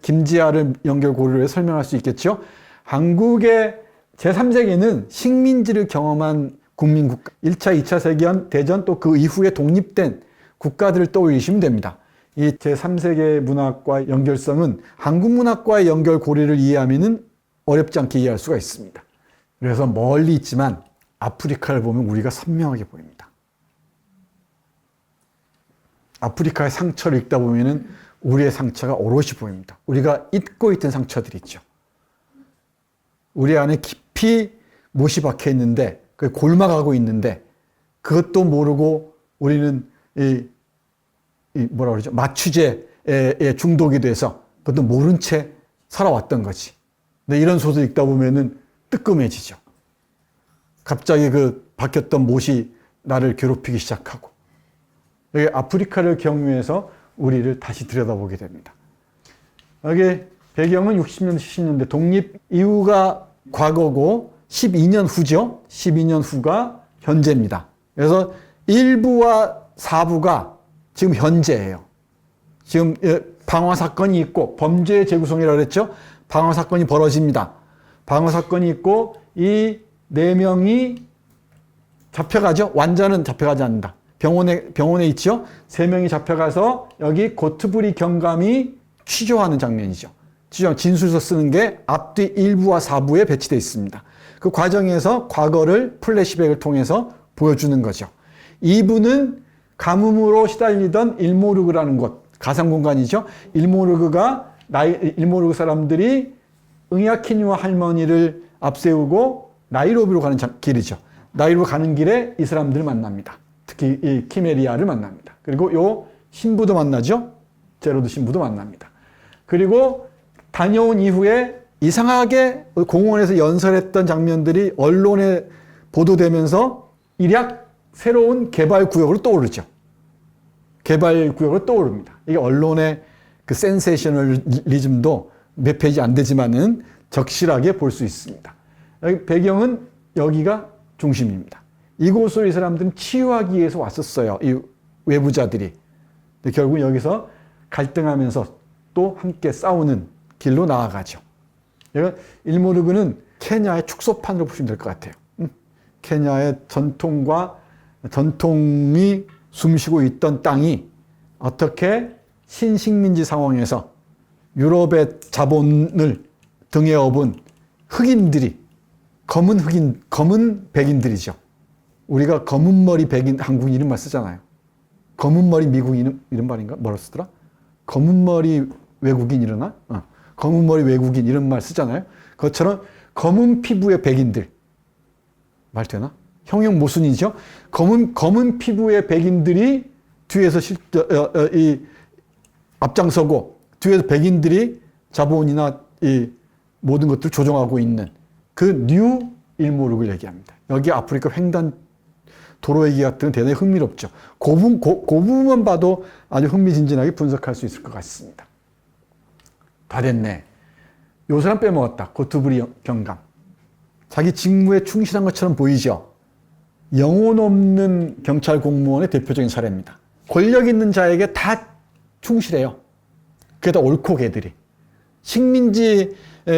S1: 김지아를 연결고리로 해서 설명할 수 있겠죠? 한국의 제3세기는 식민지를 경험한 국민국가, 1차, 2차 세계대전 또 그 이후에 독립된 국가들을 떠올리시면 됩니다. 이 제3세계 문학과의 연결성은 한국 문학과의 연결고리를 이해하면 어렵지 않게 이해할 수가 있습니다. 그래서 멀리 있지만 아프리카를 보면 우리가 선명하게 보입니다. 아프리카의 상처를 읽다 보면 우리의 상처가 오롯이 보입니다. 우리가 잊고 있던 상처들이 있죠. 우리 안에 깊이 못이 박혀 있는데, 골마가고 있는데, 그것도 모르고 우리는 뭐라 그러죠? 마취제에 중독이 돼서 그것도 모른 채 살아왔던 거지. 근데 이런 소설 읽다 보면은 뜨끔해지죠. 갑자기 그 바뀌었던 못이 나를 괴롭히기 시작하고, 여기 아프리카를 경유해서 우리를 다시 들여다보게 됩니다. 여기 배경은 60년대, 70년대 독립 이후가 과거고 12년 후죠. 12년 후가 현재입니다. 그래서 1부와 4부가 지금 현재예요. 지금 방화 사건이 있고 범죄의 재구성이라고 그랬죠. 방화 사건이 벌어집니다. 방화 사건이 있고 이 4명이 잡혀가죠. 완자는 잡혀가지 않는다. 병원에 있죠. 3명이 잡혀가서 여기 고트브리 경감이 취조하는 장면이죠. 진술서 쓰는 게 앞뒤 1부와 4부에 배치되어 있습니다. 그 과정에서 과거를 플래시백을 통해서 보여주는 거죠. 2부는 가뭄으로 시달리던 일모르그라는 곳, 가상공간이죠. 일모르그 사람들이 응야키니와 할머니를 앞세우고 나이로비로 가는 길이죠. 나이로비 가는 길에 이 사람들을 만납니다. 특히 이 키메리아를 만납니다. 그리고 요 신부도 만나죠. 제로드 신부도 만납니다. 그리고 다녀온 이후에 이상하게 공원에서 연설했던 장면들이 언론에 보도되면서 일약 새로운 개발구역으로 떠오르죠. 개발구역으로 떠오릅니다. 이게 언론의 그 센세이셔널리즘도 몇 페이지 안 되지만은 적실하게 볼 수 있습니다. 여기 배경은 여기가 중심입니다. 이곳으로 이 사람들은 치유하기 위해서 왔었어요. 이 외부자들이. 근데 결국 여기서 갈등하면서 또 함께 싸우는 길로 나아가죠. 일모르그는 케냐의 축소판으로 보시면 될 것 같아요. 케냐의 전통이 숨쉬고 있던 땅이 어떻게 신식민지 상황에서 유럽의 자본을 등에 업은 흑인들이 검은 백인들이죠. 우리가 검은 머리 백인 한국 이름만 쓰잖아요. 검은 머리 미국 이름 말인가? 뭐라 쓰더라? 검은 머리 외국인 이러나? 검은 머리 외국인 이런 말 쓰잖아요. 그것처럼 검은 피부의 백인들. 말 되나? 형용 모순이죠. 검은 피부의 백인들이 뒤에서 앞장서고 뒤에서 백인들이 자본이나 이 모든 것들을 조종하고 있는 그 뉴 일모르그를 얘기합니다. 여기 아프리카 횡단 도로 얘기 같은 건 대단히 흥미롭죠. 그 부분만 봐도 아주 흥미진진하게 분석할 수 있을 것 같습니다. 다 됐네. 요 사람 빼먹었다. 고트브리 경감. 자기 직무에 충실한 것처럼 보이죠. 영혼 없는 경찰 공무원의 대표적인 사례입니다. 권력 있는 자에게 다 충실해요. 그게 다 옳고 걔들이. 식민지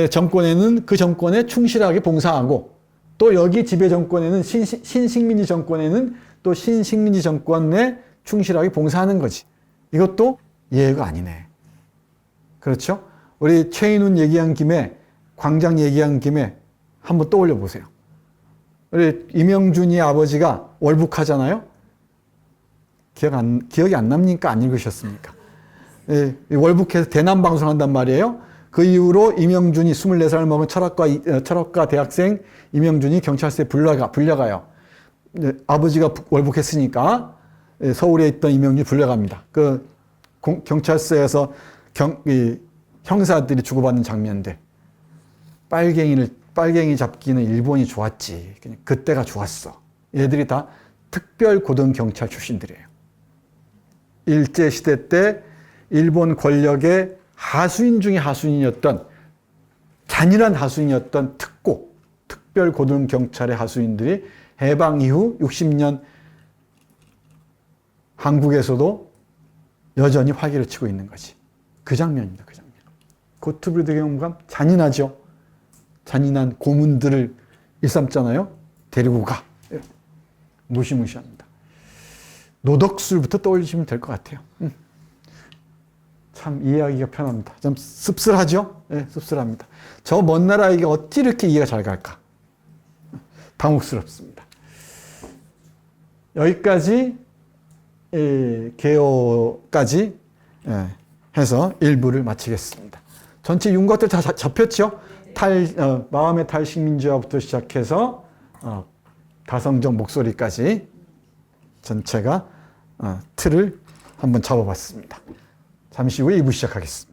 S1: 정권에는 그 정권에 충실하게 봉사하고 또 여기 지배 정권에는 신식민지 정권에는 또 신식민지 정권에 충실하게 봉사하는 거지. 이것도 예외가 아니네. 그렇죠? 우리 최인훈 얘기한 김에 광장 얘기한 김에 한번 떠올려 보세요. 우리 임영준이 아버지가 월북하잖아요. 기억이 안 납니까? 안 읽으셨습니까? 예, 월북해서 대남 방송한단 말이에요. 그 이후로 임영준이 24살 먹은 철학과 대학생 임영준이 경찰서에 불려가요. 아버지가 월북했으니까 서울에 있던 임영준이 불려갑니다. 그 경찰서에서 형사들이 주고받는 장면들. 빨갱이 잡기는 일본이 좋았지. 그때가 좋았어. 얘들이 다 특별고등경찰 출신들이에요. 일제시대 때 일본 권력의 하수인 중에 하수인이었던 잔인한 하수인이었던 특별고등경찰의 하수인들이 해방 이후 60년 한국에서도 여전히 활기를 치고 있는 거지. 그 장면입니다. 그 장면. 고트브리 경감 잔인하죠. 잔인한 고문들을 일삼잖아요. 데리고 가. 무시무시합니다. 노덕술부터 떠올리시면 될 것 같아요. 참 이해하기가 편합니다. 좀 씁쓸하죠? 네, 씁쓸합니다. 저 먼 나라에게 어찌 이렇게 이해가 잘 갈까? 당혹스럽습니다. 여기까지 개요까지 해서 1부를 마치겠습니다. 전체 윤곽들 다 잡혔죠? 마음의 탈식민지화부터 시작해서 다성적 목소리까지 전체가 틀을 한번 잡아봤습니다. 잠시 후에 2부 시작하겠습니다.